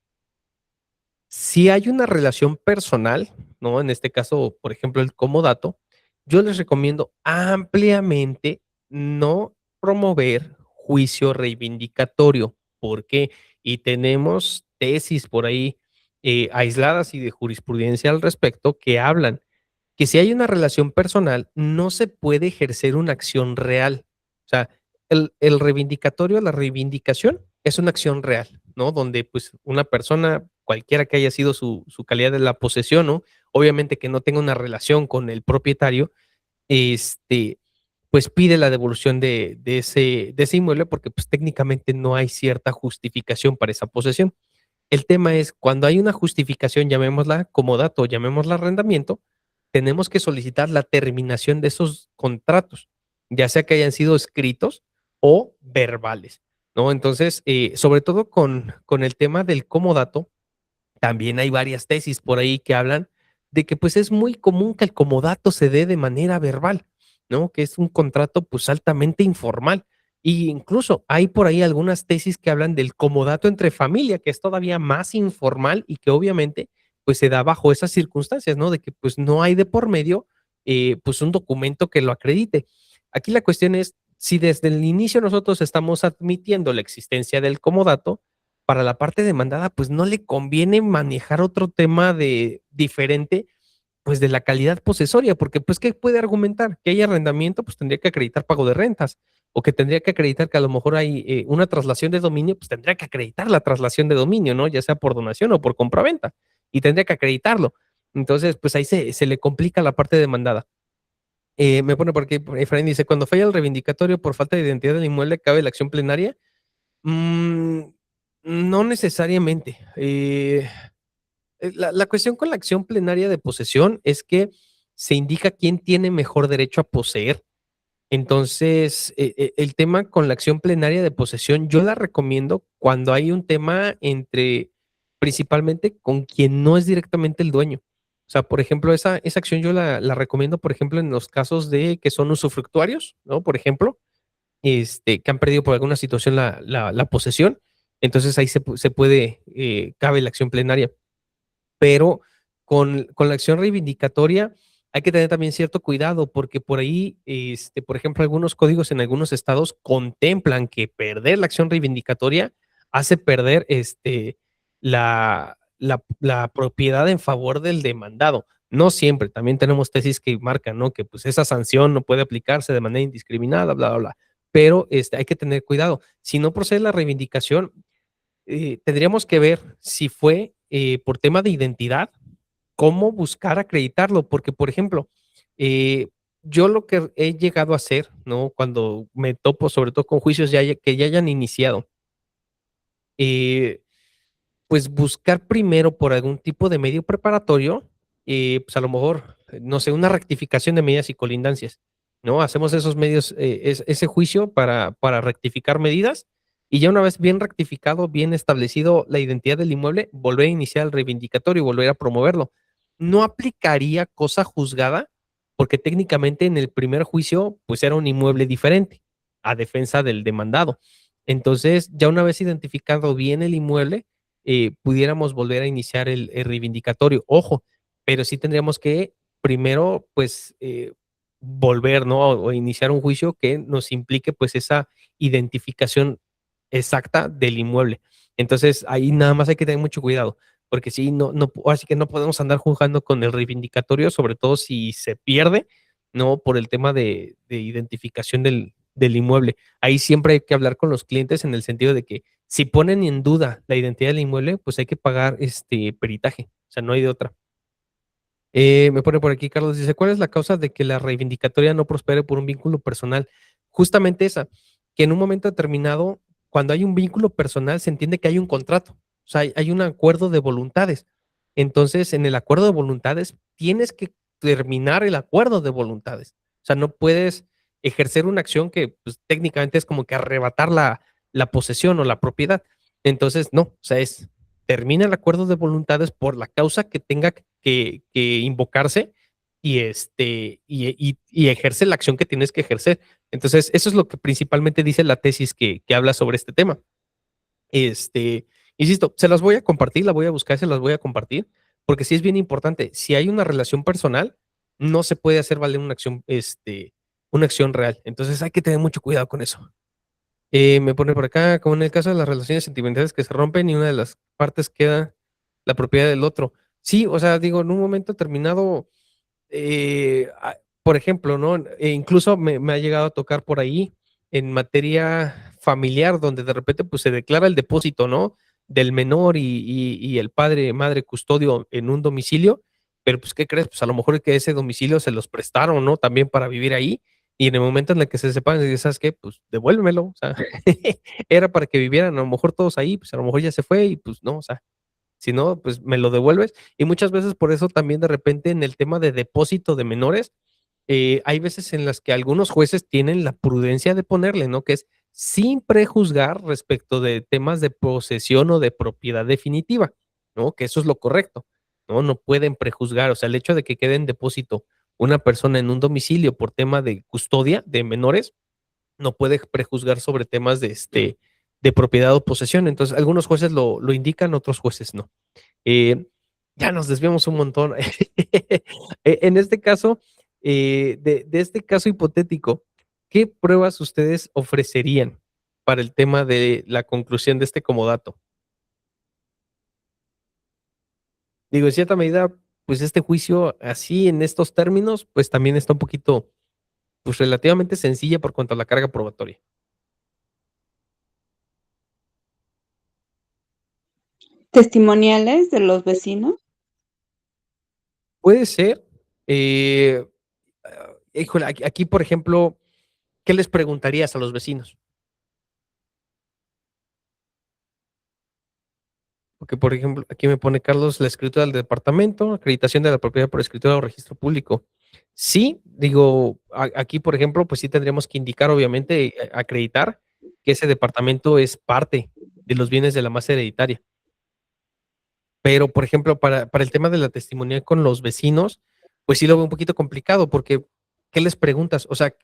si hay una relación personal, ¿no? En este caso, por ejemplo, el comodato, yo les recomiendo ampliamente no promover juicio reivindicatorio. ¿Por qué? Y tenemos tesis por ahí aisladas y de jurisprudencia al respecto que hablan que si hay una relación personal, no se puede ejercer una acción real. O sea, el reivindicatorio, la reivindicación es una acción real, ¿no? Donde, pues, una persona, cualquiera que haya sido su calidad de la posesión, ¿no? Obviamente que no tenga una relación con el propietario, este, pues, pide la devolución de ese inmueble porque, pues, técnicamente no hay cierta justificación para esa posesión. El tema es, cuando hay una justificación, llamémosla comodato, llamémosla arrendamiento, tenemos que solicitar la terminación de esos contratos, ya sea que hayan sido escritos o verbales, ¿no? Entonces, sobre todo con el tema del comodato, también hay varias tesis por ahí que hablan de que, pues, es muy común que el comodato se dé de manera verbal, ¿no? Que es un contrato, pues, altamente informal. Y incluso hay por ahí algunas tesis que hablan del comodato entre familia, que es todavía más informal y que obviamente, pues, se da bajo esas circunstancias, ¿no? De que, pues, no hay de por medio, pues, un documento que lo acredite. Aquí la cuestión es, si desde el inicio nosotros estamos admitiendo la existencia del comodato, para la parte demandada, pues, no le conviene manejar otro tema de diferente, pues, de la calidad posesoria, porque, pues, ¿qué puede argumentar? Que hay arrendamiento, pues, tendría que acreditar pago de rentas, o que tendría que acreditar que a lo mejor hay, una traslación de dominio, pues, tendría que acreditar la traslación de dominio, ¿no? Ya sea por donación o por compraventa, y tendría que acreditarlo. Entonces, pues, ahí se le complica la parte demandada. Me pone por aquí, Efraín dice: "Cuando falla el reivindicatorio por falta de identidad del inmueble, ¿cabe la acción plenaria?". Mm, no necesariamente. La cuestión con la acción plenaria de posesión es que se indica quién tiene mejor derecho a poseer. Entonces, el tema con la acción plenaria de posesión, yo la recomiendo cuando hay un tema entre, principalmente, con quien no es directamente el dueño. O sea, por ejemplo, esa acción yo la recomiendo, por ejemplo, en los casos de que son usufructuarios, ¿no? Por ejemplo, que han perdido por alguna situación la posesión. Entonces ahí se puede, cabe la acción plenaria. Pero con la acción reivindicatoria hay que tener también cierto cuidado, porque por ahí, por ejemplo, algunos códigos en algunos estados contemplan que perder la acción reivindicatoria hace perder, la propiedad en favor del demandado. No siempre, también tenemos tesis que marcan, ¿no? Que, pues, esa sanción no puede aplicarse de manera indiscriminada, bla, bla, bla. Pero, hay que tener cuidado. Si no procede la reivindicación, tendríamos que ver si fue, por tema de identidad, cómo buscar acreditarlo, porque, por ejemplo, eh, yo lo que he llegado a hacer, ¿no? Cuando me topo, sobre todo con juicios que ya hayan iniciado, eh, pues buscar primero por algún tipo de medio preparatorio, pues a lo mejor, no sé, una rectificación de medidas y colindancias, ¿no? Hacemos esos medios, ese juicio para rectificar medidas y ya una vez bien rectificado, bien establecido la identidad del inmueble, volver a iniciar el reivindicatorio y volver a promoverlo. No aplicaría cosa juzgada porque técnicamente en el primer juicio, pues era un inmueble diferente a defensa del demandado. Entonces, ya una vez identificado bien el inmueble, pudiéramos volver a iniciar el reivindicatorio. Ojo, pero sí tendríamos que primero, pues, volver, ¿no? O iniciar un juicio que nos implique, pues, esa identificación exacta del inmueble. Entonces, ahí nada más hay que tener mucho cuidado, porque sí, ahora sí que no podemos andar jugando con el reivindicatorio, sobre todo si se pierde, ¿no? Por el tema de identificación del inmueble. Ahí siempre hay que hablar con los clientes en el sentido de que si ponen en duda la identidad del inmueble, pues hay que pagar peritaje, o sea, no hay de otra. Me pone por aquí Carlos, dice, ¿cuál es la causa de que la reivindicatoria no prospere por un vínculo personal? Justamente esa, que en un momento determinado, cuando hay un vínculo personal, se entiende que hay un contrato, o sea, hay un acuerdo de voluntades. Entonces, en el acuerdo de voluntades, tienes que terminar el acuerdo de voluntades. O sea, no puedes ejercer una acción que, pues, técnicamente es como que arrebatar la posesión o la propiedad. Entonces, no, o sea, termina el acuerdo de voluntades por la causa que tenga que invocarse y, y ejerce la acción que tienes que ejercer. Entonces, eso es lo que principalmente dice la tesis que habla sobre este tema. Insisto, se las voy a compartir, la voy a buscar, se las voy a compartir, porque sí es bien importante. Si hay una relación personal, no se puede hacer valer una acción real. Entonces hay que tener mucho cuidado con eso. Me pone por acá, como en el caso de las relaciones sentimentales que se rompen y una de las partes queda la propiedad del otro. Sí, o sea, digo, en un momento determinado, por ejemplo, ¿no? Incluso me ha llegado a tocar por ahí en materia familiar, donde de repente pues se declara el depósito, ¿no? Del menor y el padre, madre custodio en un domicilio, pero pues, ¿qué crees? Pues a lo mejor es que ese domicilio se los prestaron, ¿no? También para vivir ahí. Y en el momento en el que se separan, dices, ¿sabes qué? Pues devuélvemelo. O sea, era para que vivieran a lo mejor todos ahí, pues a lo mejor ya se fue y pues no, o sea, si no, pues me lo devuelves. Y muchas veces por eso también de repente en el tema de depósito de menores, hay veces en las que algunos jueces tienen la prudencia de ponerle, ¿no? Que es sin prejuzgar respecto de temas de posesión o de propiedad definitiva, ¿no? Que eso es lo correcto, ¿no? No pueden prejuzgar, o sea, el hecho de que quede en depósito una persona en un domicilio por tema de custodia de menores, no puede prejuzgar sobre temas de propiedad o posesión. Entonces, algunos jueces lo indican, otros jueces no. Eh, ya nos desviamos un montón. En este caso, de este caso hipotético, ¿qué pruebas ustedes ofrecerían para el tema de la conclusión de este comodato? Digo, en cierta medida, pues este juicio así en estos términos, pues también está un poquito, pues relativamente sencilla por cuanto a la carga probatoria. Testimoniales de los vecinos. Puede ser, eh, híjole, aquí, por ejemplo, ¿qué les preguntarías a los vecinos? Porque, por ejemplo, aquí me pone Carlos, la escritura del departamento, acreditación de la propiedad por escritura o registro público. Sí, digo, aquí, por ejemplo, pues sí tendríamos que indicar, obviamente, acreditar que ese departamento es parte de los bienes de la masa hereditaria. Pero, por ejemplo, para el tema de la testimonial con los vecinos, pues sí lo veo un poquito complicado, porque, ¿qué les preguntas? O sea,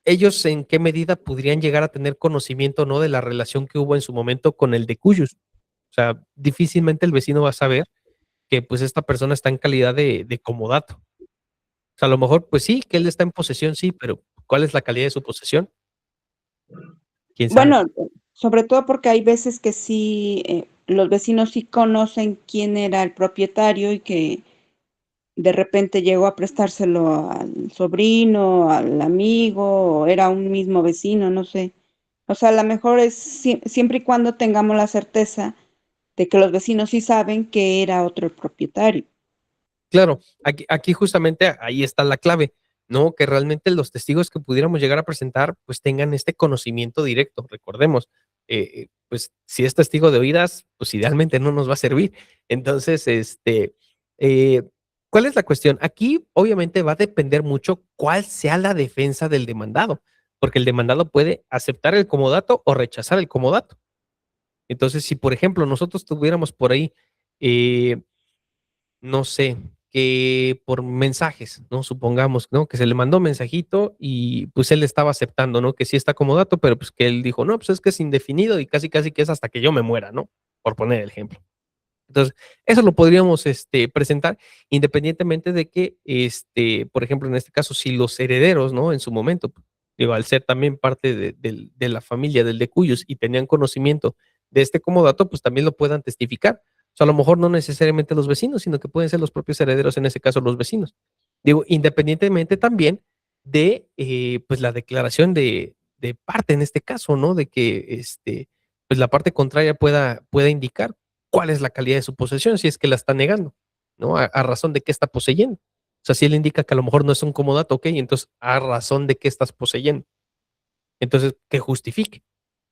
ellos en qué medida podrían llegar a tener conocimiento, ¿no? De la relación que hubo en su momento con el de Cuyus. O sea, difícilmente el vecino va a saber que pues esta persona está en calidad de comodato. O sea, a lo mejor, pues sí, que él está en posesión, sí, pero ¿cuál es la calidad de su posesión? ¿Quién sabe? Bueno, sobre todo porque hay veces que sí, los vecinos sí conocen quién era el propietario y que de repente llegó a prestárselo al sobrino, al amigo, o era un mismo vecino, no sé. O sea, a lo mejor es siempre y cuando tengamos la certeza de que los vecinos sí saben que era otro el propietario. Claro, aquí justamente ahí está la clave, ¿no? Que realmente los testigos que pudiéramos llegar a presentar, pues tengan este conocimiento directo. Recordemos, pues si es testigo de oídas, pues idealmente no nos va a servir. Entonces, eh, ¿cuál es la cuestión? Aquí obviamente va a depender mucho cuál sea la defensa del demandado, porque el demandado puede aceptar el comodato o rechazar el comodato. Entonces, si por ejemplo nosotros tuviéramos por ahí, eh, no sé, que por mensajes, ¿no? Supongamos, ¿no? Que se le mandó mensajito y pues él estaba aceptando, ¿no? Que sí está como dato, pero pues que él dijo, no, pues es que es indefinido y casi casi que es hasta que yo me muera, ¿no? Por poner el ejemplo. Entonces, eso lo podríamos presentar independientemente de que, por ejemplo, en este caso, si los herederos, ¿no? En su momento, digo, al ser también parte de la familia del de Cuyos y tenían conocimiento de este comodato, pues también lo puedan testificar. O sea, a lo mejor no necesariamente los vecinos, sino que pueden ser los propios herederos, en ese caso los vecinos. Digo, independientemente también de, pues, la declaración de parte en este caso, ¿no? De que, pues, la parte contraria pueda indicar cuál es la calidad de su posesión, si es que la está negando, ¿no? A razón de qué está poseyendo. O sea, si él indica que a lo mejor no es un comodato, ok, entonces, ¿a razón de qué estás poseyendo? Entonces, que justifique.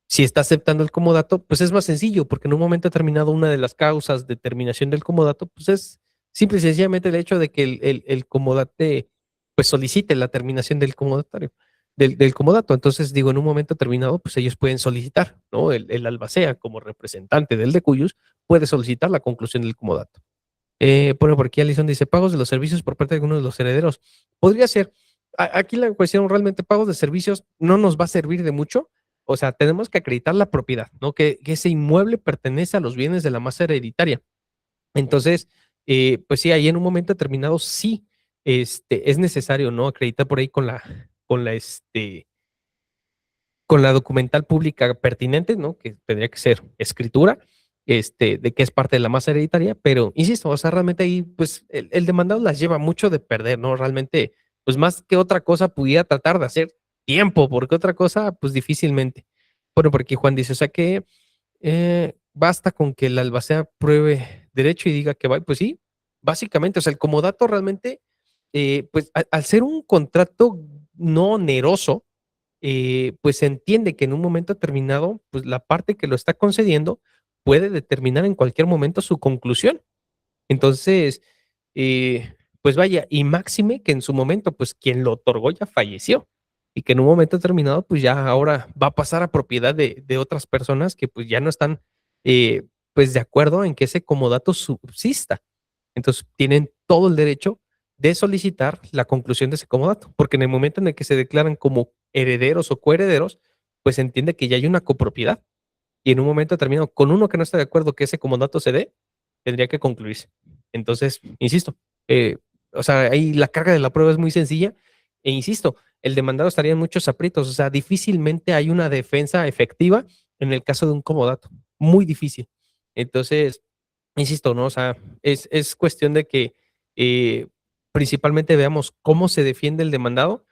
Si está aceptando el comodato, pues es más sencillo, porque en un momento determinado una de las causas de terminación del comodato, pues es simple y sencillamente el hecho de que el comodate, pues solicite la terminación del comodatario, del comodato. Entonces, digo, en un momento determinado, pues ellos pueden solicitar, ¿no? El albacea, como representante del de cuyos, puede solicitar la conclusión del comodato. Bueno, por aquí Alison dice, pagos de los servicios por parte de algunos de los herederos. Podría ser, aquí la cuestión realmente, pagos de servicios no nos va a servir de mucho, o sea, tenemos que acreditar la propiedad, ¿no? Que ese inmueble pertenece a los bienes de la masa hereditaria. Entonces, pues sí, ahí en un momento determinado sí, es necesario, ¿no? Acreditar por ahí con la documental pública pertinente, ¿no? Que tendría que ser escritura, de que es parte de la masa hereditaria, pero insisto, o sea, realmente ahí, pues, el demandado las lleva mucho de perder, ¿no? Realmente, pues, más que otra cosa, pudiera tratar de hacer tiempo, porque otra cosa, pues, difícilmente. Bueno, por aquí Juan dice, o sea que basta con que la albacea pruebe derecho y diga que va, pues sí, básicamente, o sea, el comodato realmente, pues, al ser un contrato no oneroso, pues se entiende que en un momento determinado, pues la parte que lo está concediendo puede determinar en cualquier momento su conclusión. Entonces, pues vaya, y máxime que en su momento, pues quien lo otorgó ya falleció y que en un momento determinado, pues ya ahora va a pasar a propiedad de otras personas que pues ya no están, pues de acuerdo en que ese comodato subsista. Entonces, tienen todo el derecho de solicitar la conclusión de ese comodato, porque en el momento en el que se declaran como herederos o coherederos, pues se entiende que ya hay una copropiedad y en un momento determinado, con uno que no está de acuerdo que ese comodato se dé, tendría que concluirse. Entonces, insisto, o sea, ahí la carga de la prueba es muy sencilla e insisto, el demandado estaría en muchos aprietos, o sea, difícilmente hay una defensa efectiva en el caso de un comodato, muy difícil. Entonces, insisto, ¿no? O sea, es cuestión de que principalmente veamos cómo se defiende el demandado,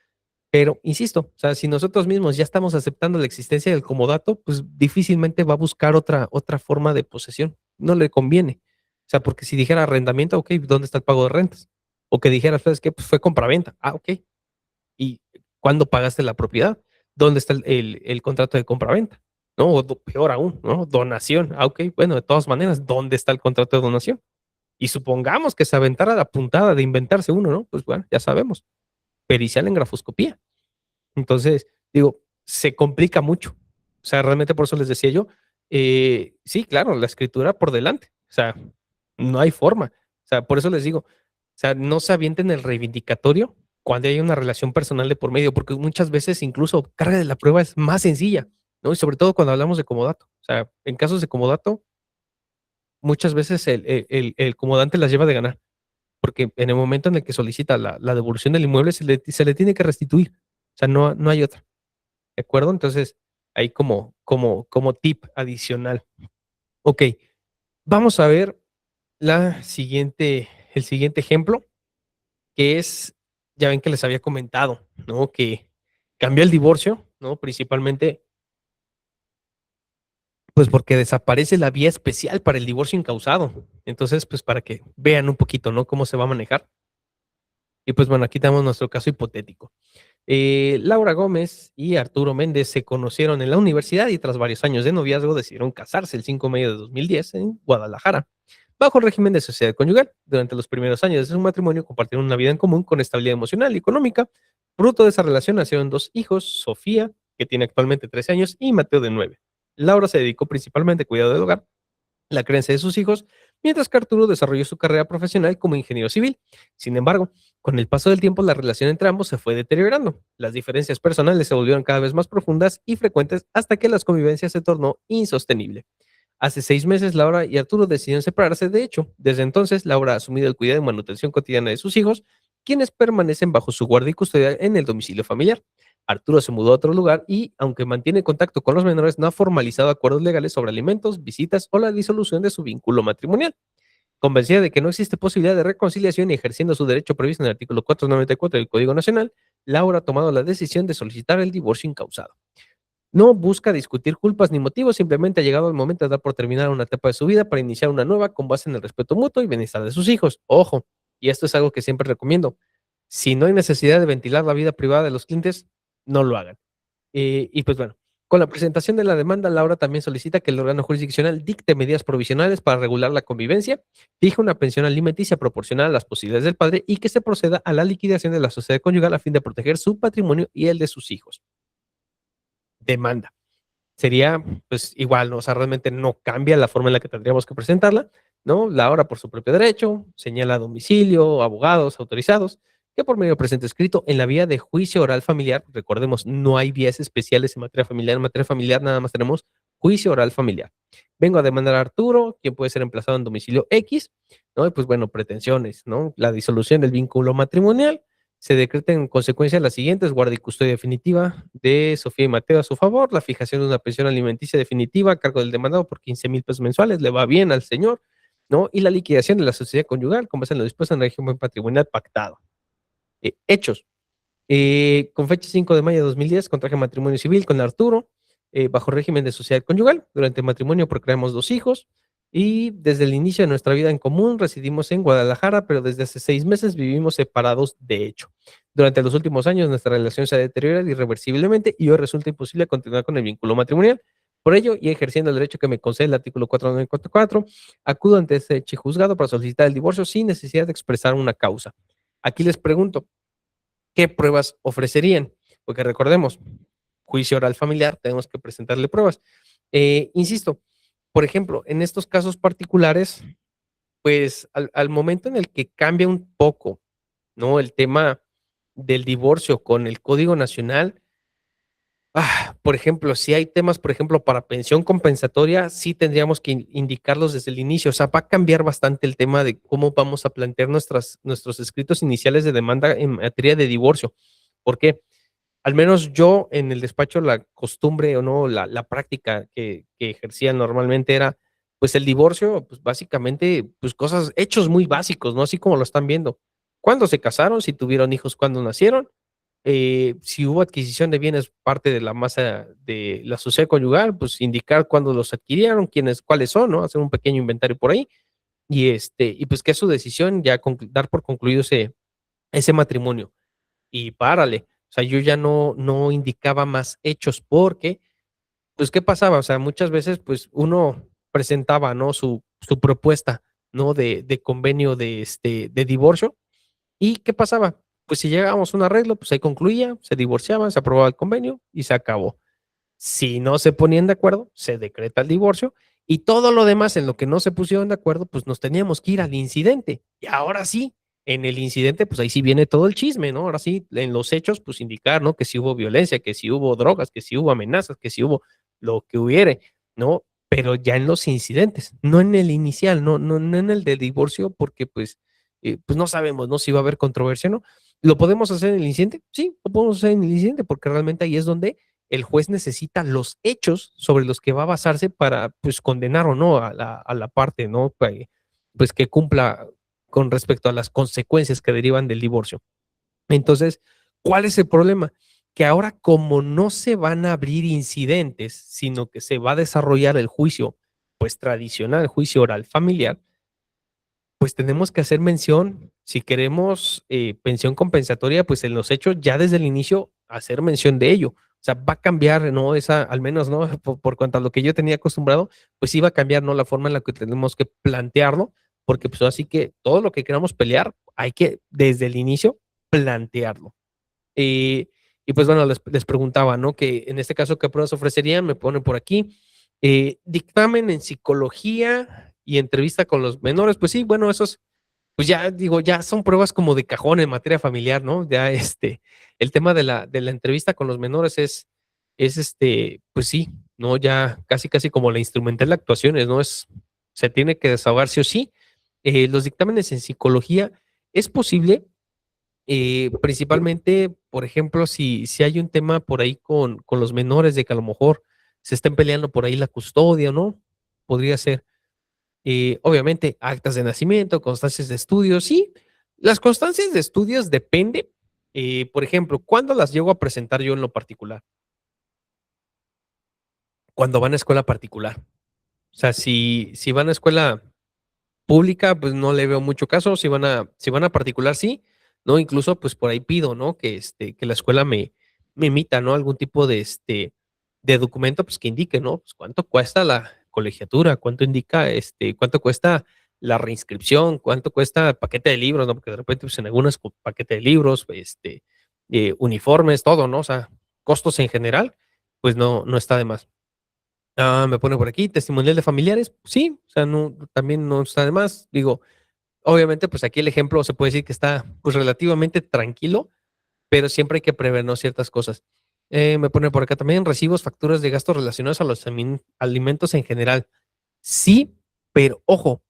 pero insisto, o sea, si nosotros mismos ya estamos aceptando la existencia del comodato, pues difícilmente va a buscar otra forma de posesión. No le conviene. O sea, porque si dijera arrendamiento, ok, ¿dónde está el pago de rentas? O que dijera, ¿sabes qué? Pues fue compraventa. Ah, ok. ¿Y cuándo pagaste la propiedad? ¿Dónde está el contrato de compraventa? ¿No? O peor aún, ¿no? Donación. Ah, ok. Bueno, de todas maneras, ¿dónde está el contrato de donación? Y supongamos que se aventara la puntada de inventarse uno, ¿no? Pues bueno, ya sabemos. Pericial en grafoscopía. Entonces, digo, se complica mucho. O sea, realmente por eso les decía yo, sí, claro, la escritura por delante. O sea, no hay forma. O sea, por eso les digo, o sea, no se avienten el reivindicatorio cuando hay una relación personal de por medio, porque muchas veces incluso carga de la prueba es más sencilla, ¿no? Y sobre todo cuando hablamos de comodato. O sea, en casos de comodato, muchas veces el comodante las lleva de ganar, porque en el momento en el que solicita la devolución del inmueble se le tiene que restituir. O sea, no hay otra. ¿De acuerdo? Entonces, ahí como tip adicional. Ok, vamos a ver el siguiente ejemplo, que es, ya ven que les había comentado, ¿no? Que cambió el divorcio, ¿no? Principalmente, pues porque desaparece la vía especial para el divorcio incausado. Entonces, pues para que vean un poquito, ¿no? Cómo se va a manejar. Y pues bueno, aquí tenemos nuestro caso hipotético. Laura Gómez y Arturo Méndez se conocieron en la universidad y tras varios años de noviazgo decidieron casarse el 5 de mayo de 2010 en Guadalajara, bajo el régimen de sociedad conyugal. Durante los primeros años de su matrimonio compartieron una vida en común con estabilidad emocional y económica. Fruto de esa relación nacieron dos hijos, Sofía, que tiene actualmente 13 años, y Mateo de 9. Laura se dedicó principalmente al cuidado del hogar, la crianza de sus hijos, mientras que Arturo desarrolló su carrera profesional como ingeniero civil. Sin embargo, con el paso del tiempo la relación entre ambos se fue deteriorando. Las diferencias personales se volvieron cada vez más profundas y frecuentes hasta que la convivencia se tornó insostenible. Hace 6 meses, Laura y Arturo decidieron separarse. De hecho, desde entonces, Laura ha asumido el cuidado y manutención cotidiana de sus hijos, quienes permanecen bajo su guardia y custodia en el domicilio familiar. Arturo se mudó a otro lugar y, aunque mantiene contacto con los menores, no ha formalizado acuerdos legales sobre alimentos, visitas o la disolución de su vínculo matrimonial. Convencida de que no existe posibilidad de reconciliación y ejerciendo su derecho previsto en el artículo 494 del Código Nacional, Laura ha tomado la decisión de solicitar el divorcio incausado. No busca discutir culpas ni motivos, simplemente ha llegado el momento de dar por terminada una etapa de su vida para iniciar una nueva con base en el respeto mutuo y bienestar de sus hijos. Ojo, y esto es algo que siempre recomiendo. Si no hay necesidad de ventilar la vida privada de los clientes, no lo hagan. Y pues bueno, con la presentación de la demanda, Laura también solicita que el órgano jurisdiccional dicte medidas provisionales para regular la convivencia, fije una pensión alimenticia proporcional a las posibilidades del padre y que se proceda a la liquidación de la sociedad conyugal a fin de proteger su patrimonio y el de sus hijos. Demanda. Sería pues igual, ¿no? O sea, realmente no cambia la forma en la que tendríamos que presentarla, ¿no? Laura por su propio derecho, señala domicilio, abogados autorizados, que por medio presente escrito en la vía de juicio oral familiar, recordemos, no hay vías especiales en materia familiar nada más tenemos juicio oral familiar. Vengo a demandar a Arturo, quien puede ser emplazado en domicilio X, ¿no? Y pues bueno, pretensiones, ¿no? La disolución del vínculo matrimonial, se decreta en consecuencia las siguientes: guarda y custodia definitiva de Sofía y Mateo a su favor, la fijación de una pensión alimenticia definitiva a cargo del demandado por 15,000 pesos mensuales, le va bien al señor, ¿no? Y la liquidación de la sociedad conyugal, como base en lo dispuesto en el régimen patrimonial pactado. Hechos. Con fecha 5 de mayo de 2010, contraje matrimonio civil con Arturo, bajo régimen de sociedad conyugal. Durante el matrimonio procreamos 2 hijos y desde el inicio de nuestra vida en común residimos en Guadalajara, pero desde hace 6 meses vivimos separados de hecho. Durante los últimos años nuestra relación se ha deteriorado irreversiblemente y hoy resulta imposible continuar con el vínculo matrimonial. Por ello, y ejerciendo el derecho que me concede el artículo 4944, acudo ante este juzgado para solicitar el divorcio sin necesidad de expresar una causa. Aquí les pregunto, ¿qué pruebas ofrecerían? Porque recordemos, juicio oral familiar, tenemos que presentarle pruebas. Insisto, por ejemplo, en estos casos particulares, pues al momento en el que cambia un poco, ¿no? El tema del divorcio con el Código Nacional, por ejemplo, si hay temas, por ejemplo, para pensión compensatoria, sí tendríamos que indicarlos desde el inicio. O sea, va a cambiar bastante el tema de cómo vamos a plantear nuestros escritos iniciales de demanda en materia de divorcio. ¿Por qué? Al menos yo en el despacho, la costumbre o no, la práctica que ejercía normalmente era, pues el divorcio, pues básicamente, pues cosas, hechos muy básicos, ¿no? Así como lo están viendo. ¿Cuándo se casaron? Si tuvieron hijos, ¿cuándo nacieron? Si hubo adquisición de bienes, parte de la masa de la sociedad conyugal, pues indicar cuándo los adquirieron, quiénes, cuáles son, ¿no? Hacer un pequeño inventario por ahí y pues que es su decisión ya dar por concluido ese matrimonio y párale. O sea, yo ya no indicaba más hechos porque, pues, ¿qué pasaba? O sea, muchas veces, pues, uno presentaba, ¿no? Su propuesta, ¿no? De convenio de divorcio. ¿Y qué pasaba? Pues si llegábamos a un arreglo, pues ahí concluía, se divorciaban, se aprobaba el convenio y se acabó. Si no se ponían de acuerdo, se decreta el divorcio y todo lo demás en lo que no se pusieron de acuerdo, pues nos teníamos que ir al incidente. Y ahora sí, en el incidente, pues ahí sí viene todo el chisme, ¿no? Ahora sí, en los hechos, pues indicar, ¿no? Que si hubo violencia, que si hubo drogas, que si hubo amenazas, que si hubo lo que hubiere, ¿no? Pero ya en los incidentes, no en el inicial, no en el del divorcio, porque pues no sabemos, ¿no? Si va a haber controversia, ¿no? ¿Lo podemos hacer en el incidente? Sí, lo podemos hacer en el incidente, porque realmente ahí es donde el juez necesita los hechos sobre los que va a basarse para, pues, condenar o no a la parte, ¿no? Pues que cumpla con respecto a las consecuencias que derivan del divorcio. Entonces, ¿cuál es el problema? Que ahora como no se van a abrir incidentes, sino que se va a desarrollar el juicio, pues tradicional, juicio oral familiar, pues tenemos que hacer mención, si queremos pensión compensatoria, pues en los hechos ya desde el inicio hacer mención de ello. O sea, va a cambiar, ¿no? Esa, al menos, ¿no? Por cuanto a lo que yo tenía acostumbrado, pues sí va a cambiar, ¿no? La forma en la que tenemos que plantearlo, porque pues así que todo lo que queramos pelear, hay que desde el inicio plantearlo. Eh, y pues bueno, les preguntaba, ¿no? Que en este caso, ¿qué pruebas ofrecerían? Me ponen por aquí. Dictamen en psicología y entrevista con los menores. Pues sí, bueno, esos, pues ya digo, ya son pruebas como de cajón en materia familiar, ¿no? Ya el tema de la entrevista con los menores pues sí, ¿no? Ya casi como la instrumental de actuaciones, ¿no? Se tiene que desahogar sí o sí. Los dictámenes en psicología, es posible principalmente, por ejemplo, si hay un tema por ahí con los menores de que a lo mejor se estén peleando por ahí la custodia, ¿no? Podría ser, obviamente, actas de nacimiento, constancias de estudios, sí. Las constancias de estudios depende, por ejemplo, ¿cuándo las llego a presentar yo en lo particular? Cuando van a escuela particular. O sea, si van a escuela pública, pues no le veo mucho caso. Si van a particular, sí, ¿no? Incluso, pues por ahí pido, ¿no? Que la escuela me emita, ¿no? Algún tipo de documento, pues que indique, ¿no? Pues cuánto cuesta la colegiatura, cuánto indica, cuánto cuesta la reinscripción, cuánto cuesta el paquete de libros, ¿no? Porque de repente, pues en algunos paquete de libros, uniformes, todo, ¿no? O sea, costos en general, pues no está de más. Me pone por aquí, testimonial de familiares. Sí, o sea, no, también no está de más. Digo, obviamente, pues aquí el ejemplo se puede decir que está pues relativamente tranquilo, pero siempre hay que prever, ¿no?, ciertas cosas. Me pone por acá también recibos, facturas de gastos relacionados a los alimentos en general. Sí, pero ojo,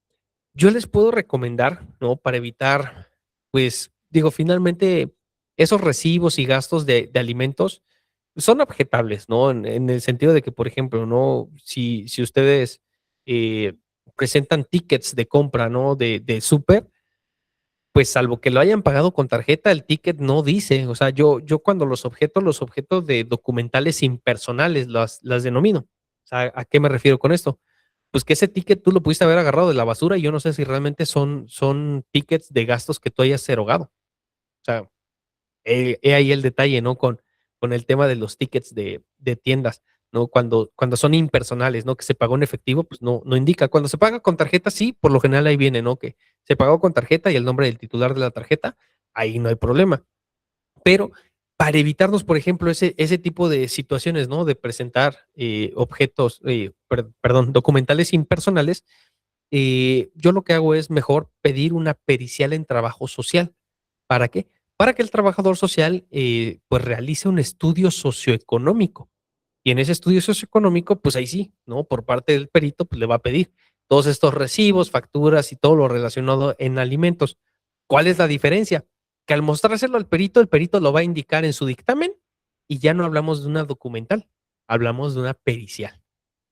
yo les puedo recomendar, ¿no?, para evitar, pues, digo, finalmente esos recibos y gastos de alimentos son objetables, ¿no? En el sentido de que, por ejemplo, ¿no? Si ustedes eh, presentan tickets de compra, ¿no?, de súper, pues salvo que lo hayan pagado con tarjeta, el ticket no dice. O sea, yo cuando los objetos de documentales impersonales las denomino. O sea, ¿a qué me refiero con esto? Pues que ese ticket tú lo pudiste haber agarrado de la basura y yo no sé si realmente son tickets de gastos que tú hayas erogado. O sea, he ahí el detalle, ¿no? Con el tema de los tickets de tiendas, ¿no? Cuando son impersonales, ¿no? Que se pagó en efectivo, pues no indica. Cuando se paga con tarjeta, sí, por lo general ahí viene, ¿no? Que se pagó con tarjeta y el nombre del titular de la tarjeta, ahí no hay problema. Pero para evitarnos, por ejemplo, ese tipo de situaciones, ¿no? De presentar objetos, perdón, documentales impersonales, yo lo que hago es mejor pedir una pericial en trabajo social. ¿Para qué? Para que el trabajador social, pues, realice un estudio socioeconómico. Y en ese estudio socioeconómico, pues ahí sí, ¿no? Por parte del perito, pues le va a pedir todos estos recibos, facturas y todo lo relacionado en alimentos. ¿Cuál es la diferencia? Que al mostrárselo al perito, el perito lo va a indicar en su dictamen y ya no hablamos de una documental, hablamos de una pericial.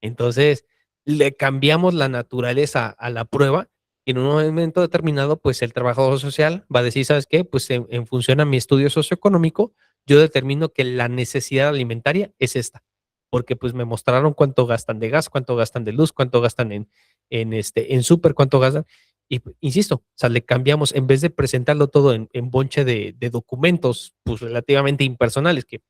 Entonces, le cambiamos la naturaleza a la prueba y en un momento determinado, pues el trabajador social va a decir, ¿sabes qué? Pues en función a mi estudio socioeconómico, yo determino que la necesidad alimentaria es esta, porque pues me mostraron cuánto gastan de gas, cuánto gastan de luz, cuánto gastan en súper, cuánto gastan. Y insisto, o sea, le cambiamos, en vez de presentarlo todo en bonche de documentos, pues relativamente impersonales, que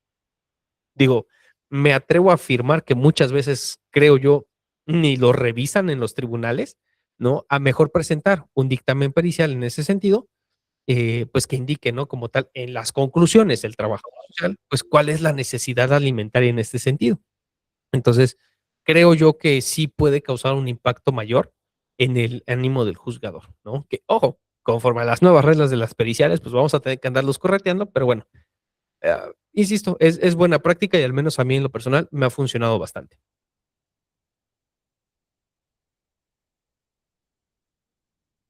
digo, me atrevo a afirmar que muchas veces, creo yo, ni lo revisan en los tribunales, ¿no? A mejor presentar un dictamen pericial en ese sentido, pues que indique, ¿no? Como tal, en las conclusiones del trabajo social, pues cuál es la necesidad alimentaria en este sentido. Entonces, creo yo que sí puede causar un impacto mayor en el ánimo del juzgador, ¿no? Que, ojo, conforme a las nuevas reglas de las periciales, pues vamos a tener que andarlos correteando, pero bueno, insisto, es buena práctica y al menos a mí en lo personal me ha funcionado bastante.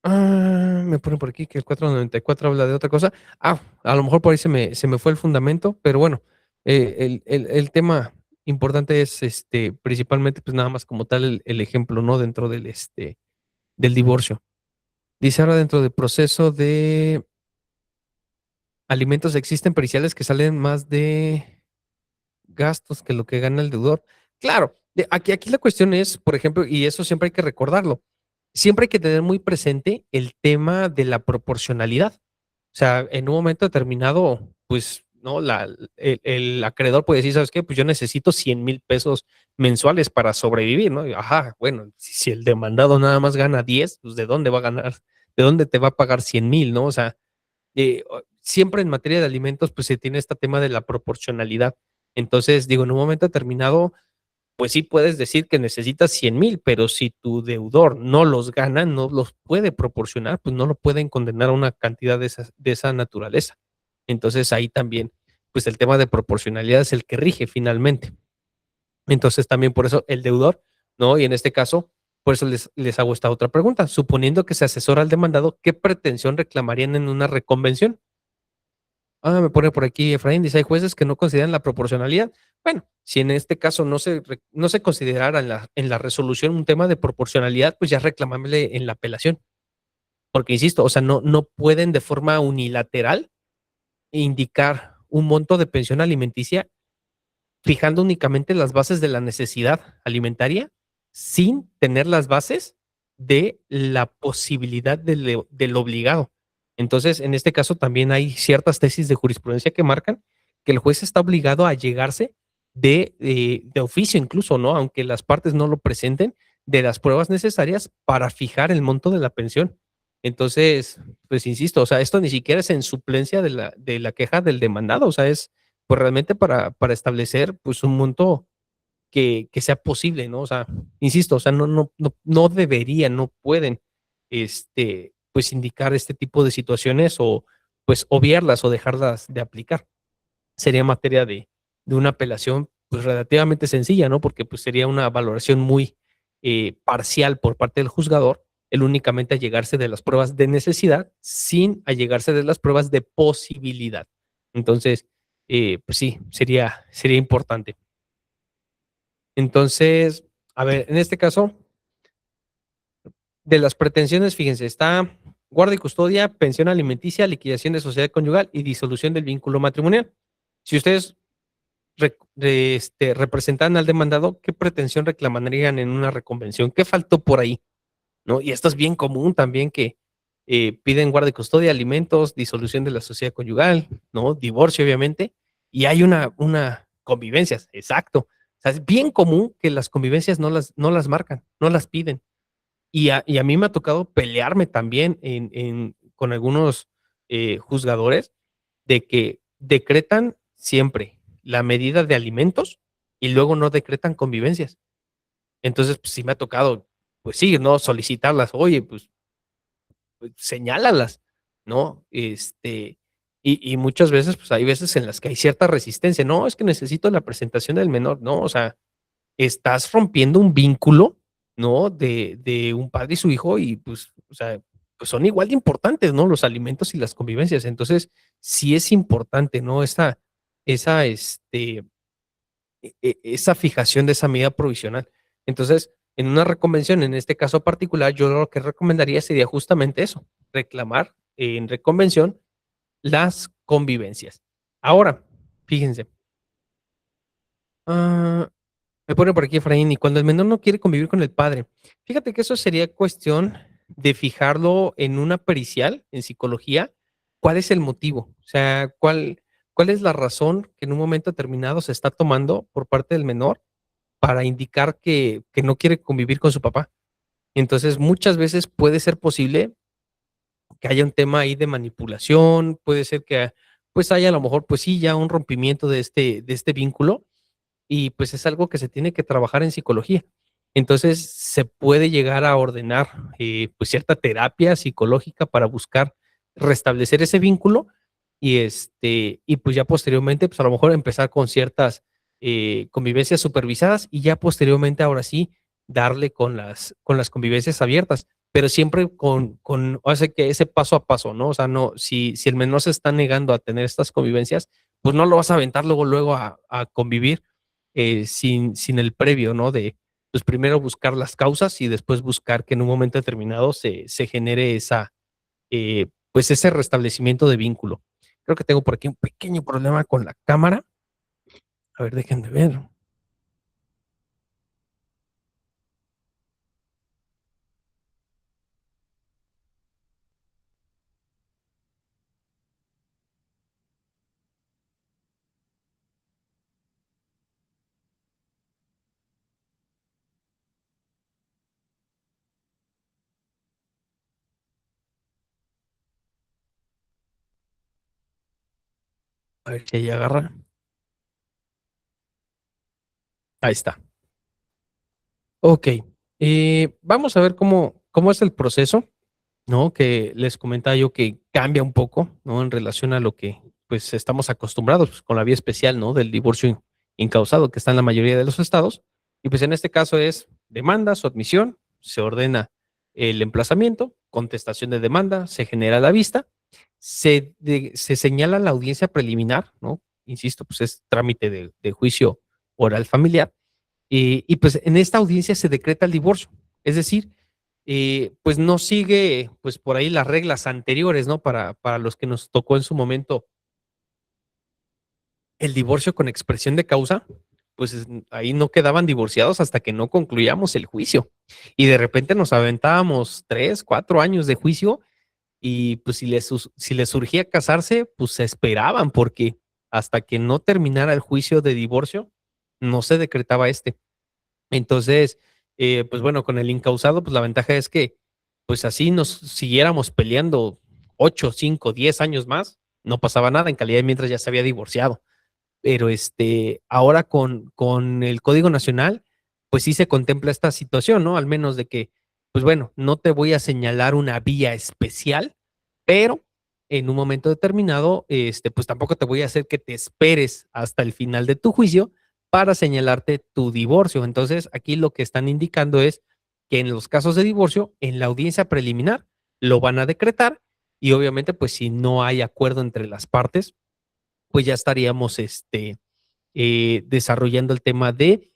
Me pone por aquí que el 494 habla de otra cosa. A lo mejor por ahí se me fue el fundamento, pero bueno, el tema importante es, principalmente, pues, nada más como tal el ejemplo, ¿no? Dentro del divorcio. Dice: "Ahora dentro del proceso de alimentos existen periciales que salen más de gastos que lo que gana el deudor". Claro, aquí la cuestión es, por ejemplo, y eso siempre hay que recordarlo, siempre hay que tener muy presente el tema de la proporcionalidad. O sea, en un momento determinado, pues, ¿no? El acreedor puede decir, ¿sabes qué? Pues yo necesito 100,000 pesos mensuales para sobrevivir, ¿no? Y, ajá, bueno, si el demandado nada más gana 10, pues ¿de dónde va a ganar? ¿De dónde te va a pagar 100,000, no? O sea, siempre en materia de alimentos, pues se tiene este tema de la proporcionalidad. Entonces, digo, en un momento determinado, pues sí puedes decir que necesitas 100,000, pero si tu deudor no los gana, no los puede proporcionar, pues no lo pueden condenar a una cantidad de esa naturaleza. Entonces ahí también, pues el tema de proporcionalidad es el que rige finalmente. Entonces también por eso el deudor, ¿no? Y en este caso, por eso les hago esta otra pregunta. Suponiendo que se asesora al demandado, ¿qué pretensión reclamarían en una reconvención? Me pone por aquí Efraín, dice: "Hay jueces que no consideran la proporcionalidad". Bueno, si en este caso no se considerara en la resolución un tema de proporcionalidad, pues ya reclamable en la apelación. Porque insisto, o sea, no pueden de forma unilateral indicar un monto de pensión alimenticia fijando únicamente las bases de la necesidad alimentaria, sin tener las bases de la posibilidad del obligado. Entonces, en este caso también hay ciertas tesis de jurisprudencia que marcan que el juez está obligado a llegarse de oficio incluso, ¿no? Aunque las partes no lo presenten, de las pruebas necesarias para fijar el monto de la pensión. Entonces, pues insisto, o sea, esto ni siquiera es en suplencia de la queja del demandado, o sea, es pues realmente para establecer, pues, un monto que sea posible, ¿no? O sea, insisto, o sea, no deberían, no pueden, pues, pues indicar este tipo de situaciones o pues obviarlas o dejarlas de aplicar. Sería materia de una apelación pues relativamente sencilla, ¿no? Porque pues sería una valoración muy parcial por parte del juzgador, el únicamente allegarse de las pruebas de necesidad sin allegarse de las pruebas de posibilidad. Entonces, pues sí, sería importante. Entonces, a ver, en este caso, de las pretensiones, fíjense, está guarda y custodia, pensión alimenticia, liquidación de sociedad conyugal y disolución del vínculo matrimonial. Si ustedes representan al demandado, ¿qué pretensión reclamarían en una reconvención? ¿Qué faltó por ahí? ¿No? Y esto es bien común también que piden guarda y custodia, alimentos, disolución de la sociedad conyugal, ¿no? Divorcio, obviamente, y hay una convivencias, exacto. O sea, es bien común que las convivencias no las marcan, no las piden. Y a mí me ha tocado pelearme también con algunos juzgadores de que decretan siempre la medida de alimentos y luego no decretan convivencias. Entonces, pues sí me ha tocado, pues sí, ¿no? Solicitarlas, oye, pues señálalas, ¿no? Y muchas veces, pues hay veces en las que hay cierta resistencia. No, es que necesito la presentación del menor, ¿no? O sea, estás rompiendo un vínculo, ¿no? De un padre y su hijo y pues, o sea, pues son igual de importantes, ¿no? Los alimentos y las convivencias. Entonces, sí es importante, ¿no? Esa, esa fijación de esa medida provisional. Entonces, en una reconvención, en este caso particular, yo lo que recomendaría sería justamente eso, reclamar en reconvención las convivencias. Ahora, fíjense, ah, me pone por aquí Efraín, y cuando el menor no quiere convivir con el padre, fíjate que eso sería cuestión de fijarlo en una pericial, en psicología, cuál es el motivo, o sea, cuál es la razón que en un momento determinado se está tomando por parte del menor para indicar que no quiere convivir con su papá. Entonces, muchas veces puede ser posible que haya un tema ahí de manipulación, puede ser que pues haya a lo mejor, pues sí, ya un rompimiento de este vínculo y pues es algo que se tiene que trabajar en psicología. Entonces, se puede llegar a ordenar pues cierta terapia psicológica para buscar restablecer ese vínculo y pues ya posteriormente, pues a lo mejor empezar con ciertas convivencias supervisadas y ya posteriormente, ahora sí, darle con las convivencias abiertas, pero siempre o sea, que ese paso a paso, ¿no? O sea, no, si el menor se está negando a tener estas convivencias, pues no lo vas a aventar luego a convivir sin el previo, ¿no? De, pues primero buscar las causas y después buscar que en un momento determinado se genere pues ese restablecimiento de vínculo. Creo que tengo por aquí un pequeño problema con la cámara. A ver, déjenme ver. A ver si ahí agarra. Ahí está. Ok. Vamos a ver cómo es el proceso, ¿no? Que les comentaba yo que cambia un poco, ¿no? En relación a lo que pues estamos acostumbrados pues, con la vía especial, ¿no? Del divorcio incausado que está en la mayoría de los estados. Y pues en este caso es demanda, su admisión, se ordena el emplazamiento, contestación de demanda, se genera la vista, se señala la audiencia preliminar, ¿no? Insisto, pues es trámite de juicio oral familiar. Y pues en esta audiencia se decreta el divorcio. Es decir, pues no sigue pues por ahí las reglas anteriores, ¿no? Para los que nos tocó en su momento el divorcio con expresión de causa, pues ahí no quedaban divorciados hasta que no concluyamos el juicio. Y de repente nos aventábamos 3, 4 años de juicio y pues si les surgía casarse, pues se esperaban porque hasta que no terminara el juicio de divorcio, no se decretaba este. Entonces, pues bueno, con el incausado, pues la ventaja es que, pues así nos siguiéramos peleando 8, 5, 10 años más, no pasaba nada en calidad de mientras ya se había divorciado. Pero ahora con el Código Nacional, pues sí se contempla esta situación, ¿no? Al menos de que pues bueno, no te voy a señalar una vía especial, pero en un momento determinado, pues tampoco te voy a hacer que te esperes hasta el final de tu juicio para señalarte tu divorcio. Entonces, aquí lo que están indicando es que en los casos de divorcio, en la audiencia preliminar, lo van a decretar y obviamente, pues si no hay acuerdo entre las partes, pues ya estaríamos desarrollando el tema de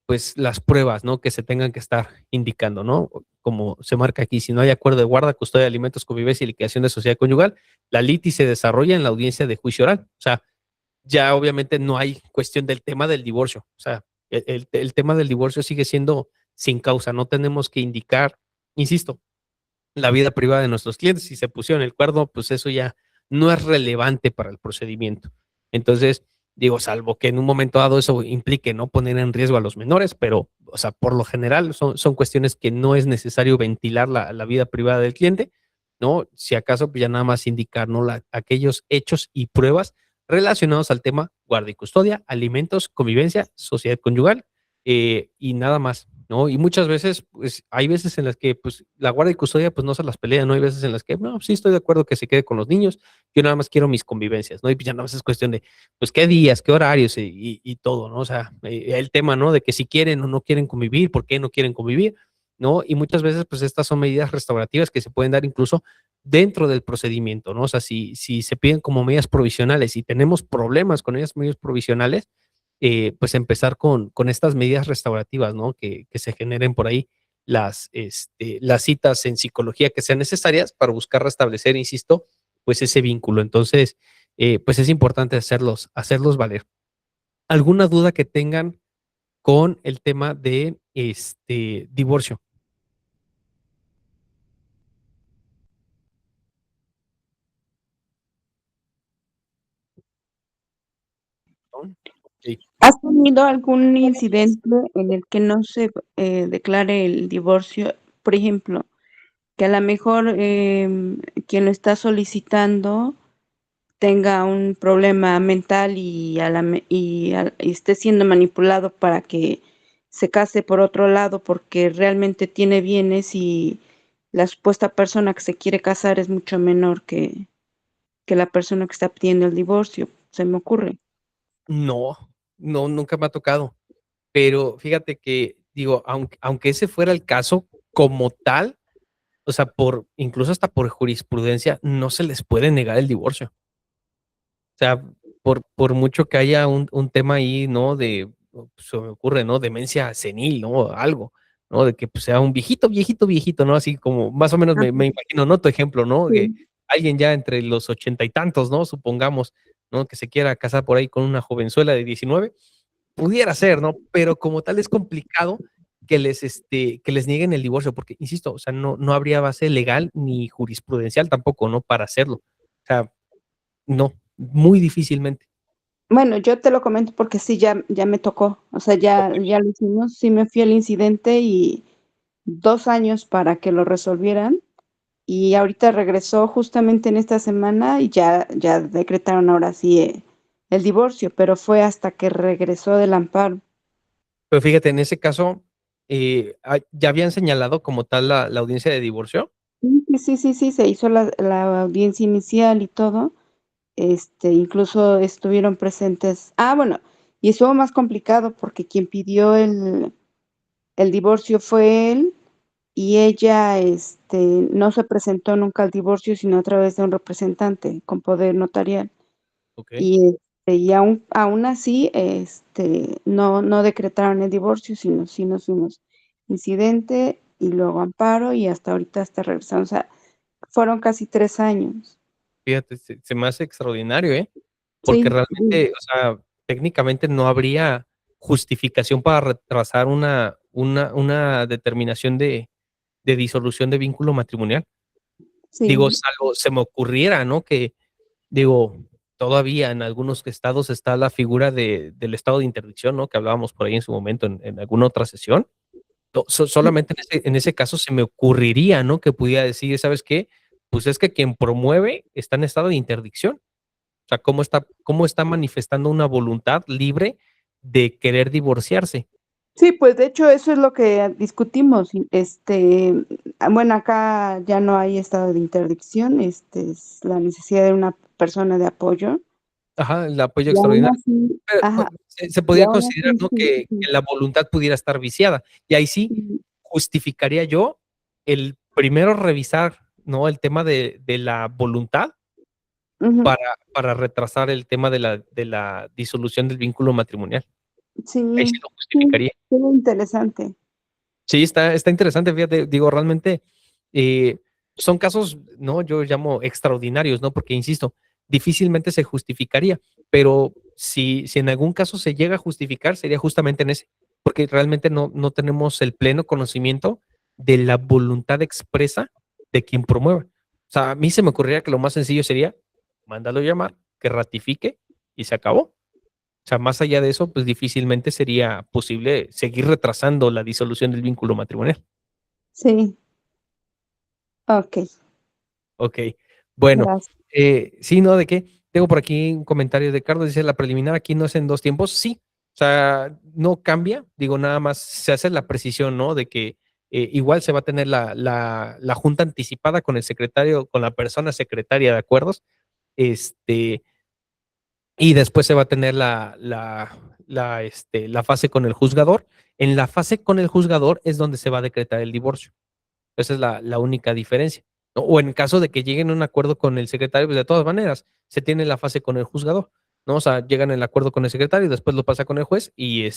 pues las pruebas, ¿no? Que se tengan que estar indicando, ¿no? Como se marca aquí, si no hay acuerdo de guarda, custodia de alimentos, convivencia y liquidación de sociedad conyugal, la litis se desarrolla en la audiencia de juicio oral. O sea, ya obviamente no hay cuestión del tema del divorcio. O sea, el tema del divorcio sigue siendo sin causa. No tenemos que indicar, insisto, la vida privada de nuestros clientes. Si se pusieron el cuerno, pues eso ya no es relevante para el procedimiento. Entonces, digo, salvo que en un momento dado eso implique no poner en riesgo a los menores, pero, o sea, por lo general son cuestiones que no es necesario ventilar la vida privada del cliente, ¿no? Si acaso, pues ya nada más indicar, ¿no? Aquellos hechos y pruebas relacionados al tema guarda y custodia, alimentos, convivencia, sociedad conyugal, y nada más, ¿no? Y muchas veces, pues, hay veces en las que, pues, la guardia y custodia, pues, no se las pelea, ¿no? Hay veces en las que, no, sí estoy de acuerdo que se quede con los niños, yo nada más quiero mis convivencias, ¿no? Y pues ya nada más es cuestión de, pues, qué días, qué horarios y todo, ¿no? O sea, el tema, ¿no? De que si quieren o no quieren convivir, por qué no quieren convivir, ¿no? Y muchas veces, pues, estas son medidas restaurativas que se pueden dar incluso dentro del procedimiento, ¿no? O sea, si se piden como medidas provisionales y tenemos problemas con esas medidas provisionales, pues empezar con estas medidas restaurativas, ¿no? Que se generen por ahí las citas en psicología que sean necesarias para buscar restablecer, insisto, pues ese vínculo. Entonces, pues es importante hacerlos valer. ¿Alguna duda que tengan con el tema de divorcio? ¿No? Ok. ¿Has tenido algún incidente en el que no se declare el divorcio? Por ejemplo, que a lo mejor quien lo está solicitando tenga un problema mental y, y esté siendo manipulado para que se case por otro lado porque realmente tiene bienes y la supuesta persona que se quiere casar es mucho menor que la persona que está pidiendo el divorcio, se me ocurre. No, no, nunca me ha tocado. Pero fíjate que, digo, aunque ese fuera el caso como tal, o sea, incluso hasta por jurisprudencia, no se les puede negar el divorcio. O sea, por mucho que haya un tema ahí, ¿no? Se me ocurre, ¿no? Demencia senil, ¿no? Algo, ¿no? De que pues, sea un viejito, viejito, viejito, ¿no? Así como más o menos Ajá, me imagino, ¿no? Tu ejemplo, ¿no? Que sí. alguien ya entre los 80 y tantos, ¿no? Supongamos, ¿no? Que se quiera casar por ahí con una jovenzuela de 19, pudiera ser, ¿no? Pero como tal es complicado que les nieguen el divorcio, porque, insisto, o sea, no habría base legal ni jurisprudencial tampoco, ¿no? Para hacerlo. O sea, no, muy difícilmente. Bueno, yo te lo comento porque sí, ya me tocó, o sea, ya lo hicimos, sí me fui al incidente y 2 años para que lo resolvieran y ahorita regresó justamente en esta semana y ya decretaron ahora sí el divorcio, pero fue hasta que regresó del amparo. Pero fíjate, en ese caso, ¿ya habían señalado como tal la audiencia de divorcio? Sí, sí, sí, sí, se hizo la audiencia inicial y todo, incluso estuvieron presentes. Ah, bueno, y estuvo más complicado porque quien pidió el divorcio fue él y ella, no se presentó nunca al divorcio, sino a través de un representante con poder notarial. Okey, Y aún así, no decretaron el divorcio, sino sí nos fuimos incidente y luego amparo y hasta ahorita hasta regresamos, o sea, fueron casi 3 años. fíjate, se me hace extraordinario, ¿eh? Porque Sí, sí, realmente, o sea, técnicamente no habría justificación para retrasar una determinación de disolución de vínculo matrimonial. Digo, sí, salvo se me ocurriera, ¿no? Que, digo, todavía en algunos estados está la figura del estado de interdicción, ¿no? Que hablábamos por ahí en su momento en alguna otra sesión. Solamente en ese caso se me ocurriría, ¿no? Que pudiera decir, ¿sabes qué? Pues es que quien promueve está en estado de interdicción. O sea, cómo está manifestando una voluntad libre de querer divorciarse. Sí, pues de hecho eso es lo que discutimos. Bueno, acá ya no hay estado de interdicción, es la necesidad de una persona de apoyo. Ajá, el apoyo Y aún extraordinario. así, ajá, Se y podría aún considerar, así, ¿no? sí, Que la voluntad pudiera estar viciada. Y ahí sí sí, justificaría yo el primero revisar, ¿no? El tema de la voluntad ujú, para retrasar el tema de la disolución del vínculo matrimonial. Ahí sí sí, lo sí, justificaría. muy interesante. Sí, está interesante, fíjate, digo, realmente eh, son casos, ¿no? Yo llamo extraordinarios, ¿no? Porque, insisto, difícilmente se justificaría, pero si en algún caso se llega a justificar, sería justamente en ese, porque realmente no tenemos el pleno conocimiento de la voluntad expresa de quien promueve. O sea, a mí se me ocurriría que lo más sencillo sería, mándalo llamar, que ratifique y se acabó. O sea, más allá de eso, pues difícilmente sería posible seguir retrasando la disolución del vínculo matrimonial. Sí, okey, Ok. Bueno, gracias. sí, ¿no? ¿De qué? Tengo por aquí un comentario de Carlos, dice, la preliminar aquí no es en 2 tiempos. Sí, o sea, no cambia, digo, nada más se hace la precisión, ¿no? De que igual se va a tener la junta anticipada con el secretario, con la persona secretaria de acuerdos, este, y después se va a tener la fase con el juzgador. En la fase con el juzgador es donde se va a decretar el divorcio. Esa es la única diferencia, ¿no? O en caso de que lleguen a un acuerdo con el secretario, pues de todas maneras, se tiene la fase con el juzgador, ¿no? O sea, llegan el acuerdo con el secretario, después lo pasa con el juez y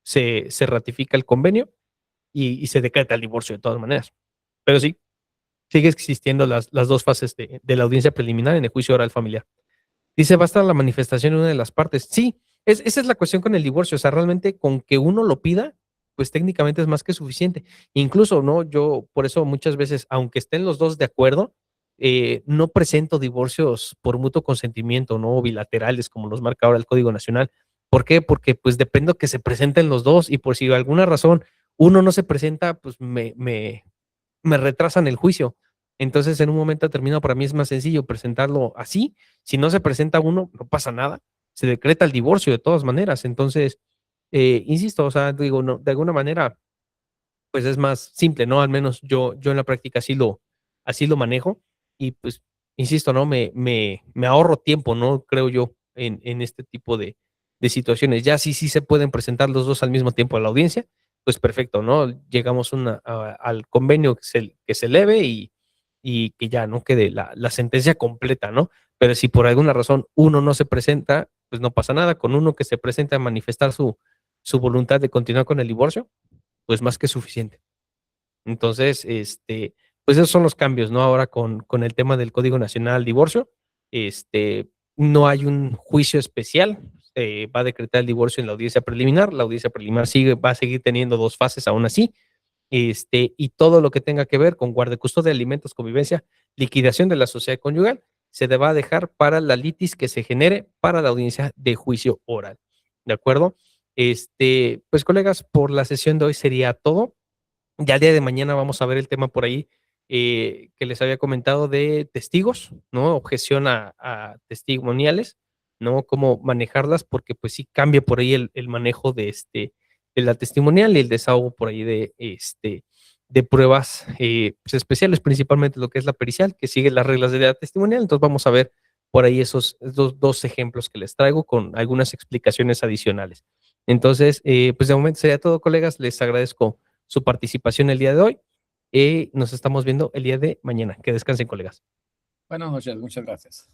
se ratifica el convenio y se decreta el divorcio de todas maneras. Pero sí, sigue existiendo las dos fases de la audiencia preliminar en el juicio oral familiar. Dice, basta la manifestación de una de las partes. Sí, esa es la cuestión con el divorcio. O sea, realmente con que uno lo pida, pues técnicamente es más que suficiente. Incluso, ¿no? Yo, por eso muchas veces, aunque estén los dos de acuerdo, no presento divorcios por mutuo consentimiento, ¿no? O bilaterales, como los marca ahora el Código Nacional. ¿Por qué? Porque pues dependo que se presenten los dos y por si de alguna razón uno no se presenta, pues me retrasan el juicio. Entonces, en un momento determinado, para mí es más sencillo presentarlo así. Si no se presenta uno, no pasa nada. Se decreta el divorcio de todas maneras. Entonces, insisto, o sea, digo, no, de alguna manera, pues es más simple, ¿no? Al menos yo en la práctica así lo manejo. Y pues, insisto, ¿no? Me ahorro tiempo, ¿no? Creo yo, en este tipo de situaciones. Ya sí se pueden presentar los dos al mismo tiempo a la audiencia, pues perfecto, ¿no? Llegamos al convenio que se eleve y que ya no quede la sentencia completa, ¿no? Pero si por alguna razón uno no se presenta, pues no pasa nada. Con uno que se presenta a manifestar su voluntad de continuar con el divorcio, pues más que suficiente. Entonces, pues esos son los cambios, ¿no? Ahora con el tema del Código Nacional Divorcio, no hay un juicio especial, va a decretar el divorcio en la audiencia preliminar va a seguir teniendo 2 fases aún así, y todo lo que tenga que ver con guarda, custodia, alimentos, convivencia, liquidación de la sociedad conyugal, se va a dejar para la litis que se genere para la audiencia de juicio oral, ¿de acuerdo? Pues colegas, por la sesión de hoy sería todo. Ya el día de mañana vamos a ver el tema por ahí que les había comentado de testigos, ¿no? Objeción a testimoniales, ¿no? Cómo manejarlas, porque pues sí cambia por ahí el manejo de la testimonial y el desahogo por ahí de pruebas pues especiales, principalmente lo que es la pericial, que sigue las reglas de la testimonial. Entonces vamos a ver por ahí esos 2 ejemplos que les traigo con algunas explicaciones adicionales. Entonces, pues de momento sería todo, colegas. Les agradezco su participación el día de hoy y nos estamos viendo el día de mañana. Que descansen, colegas. Buenas noches, muchas gracias.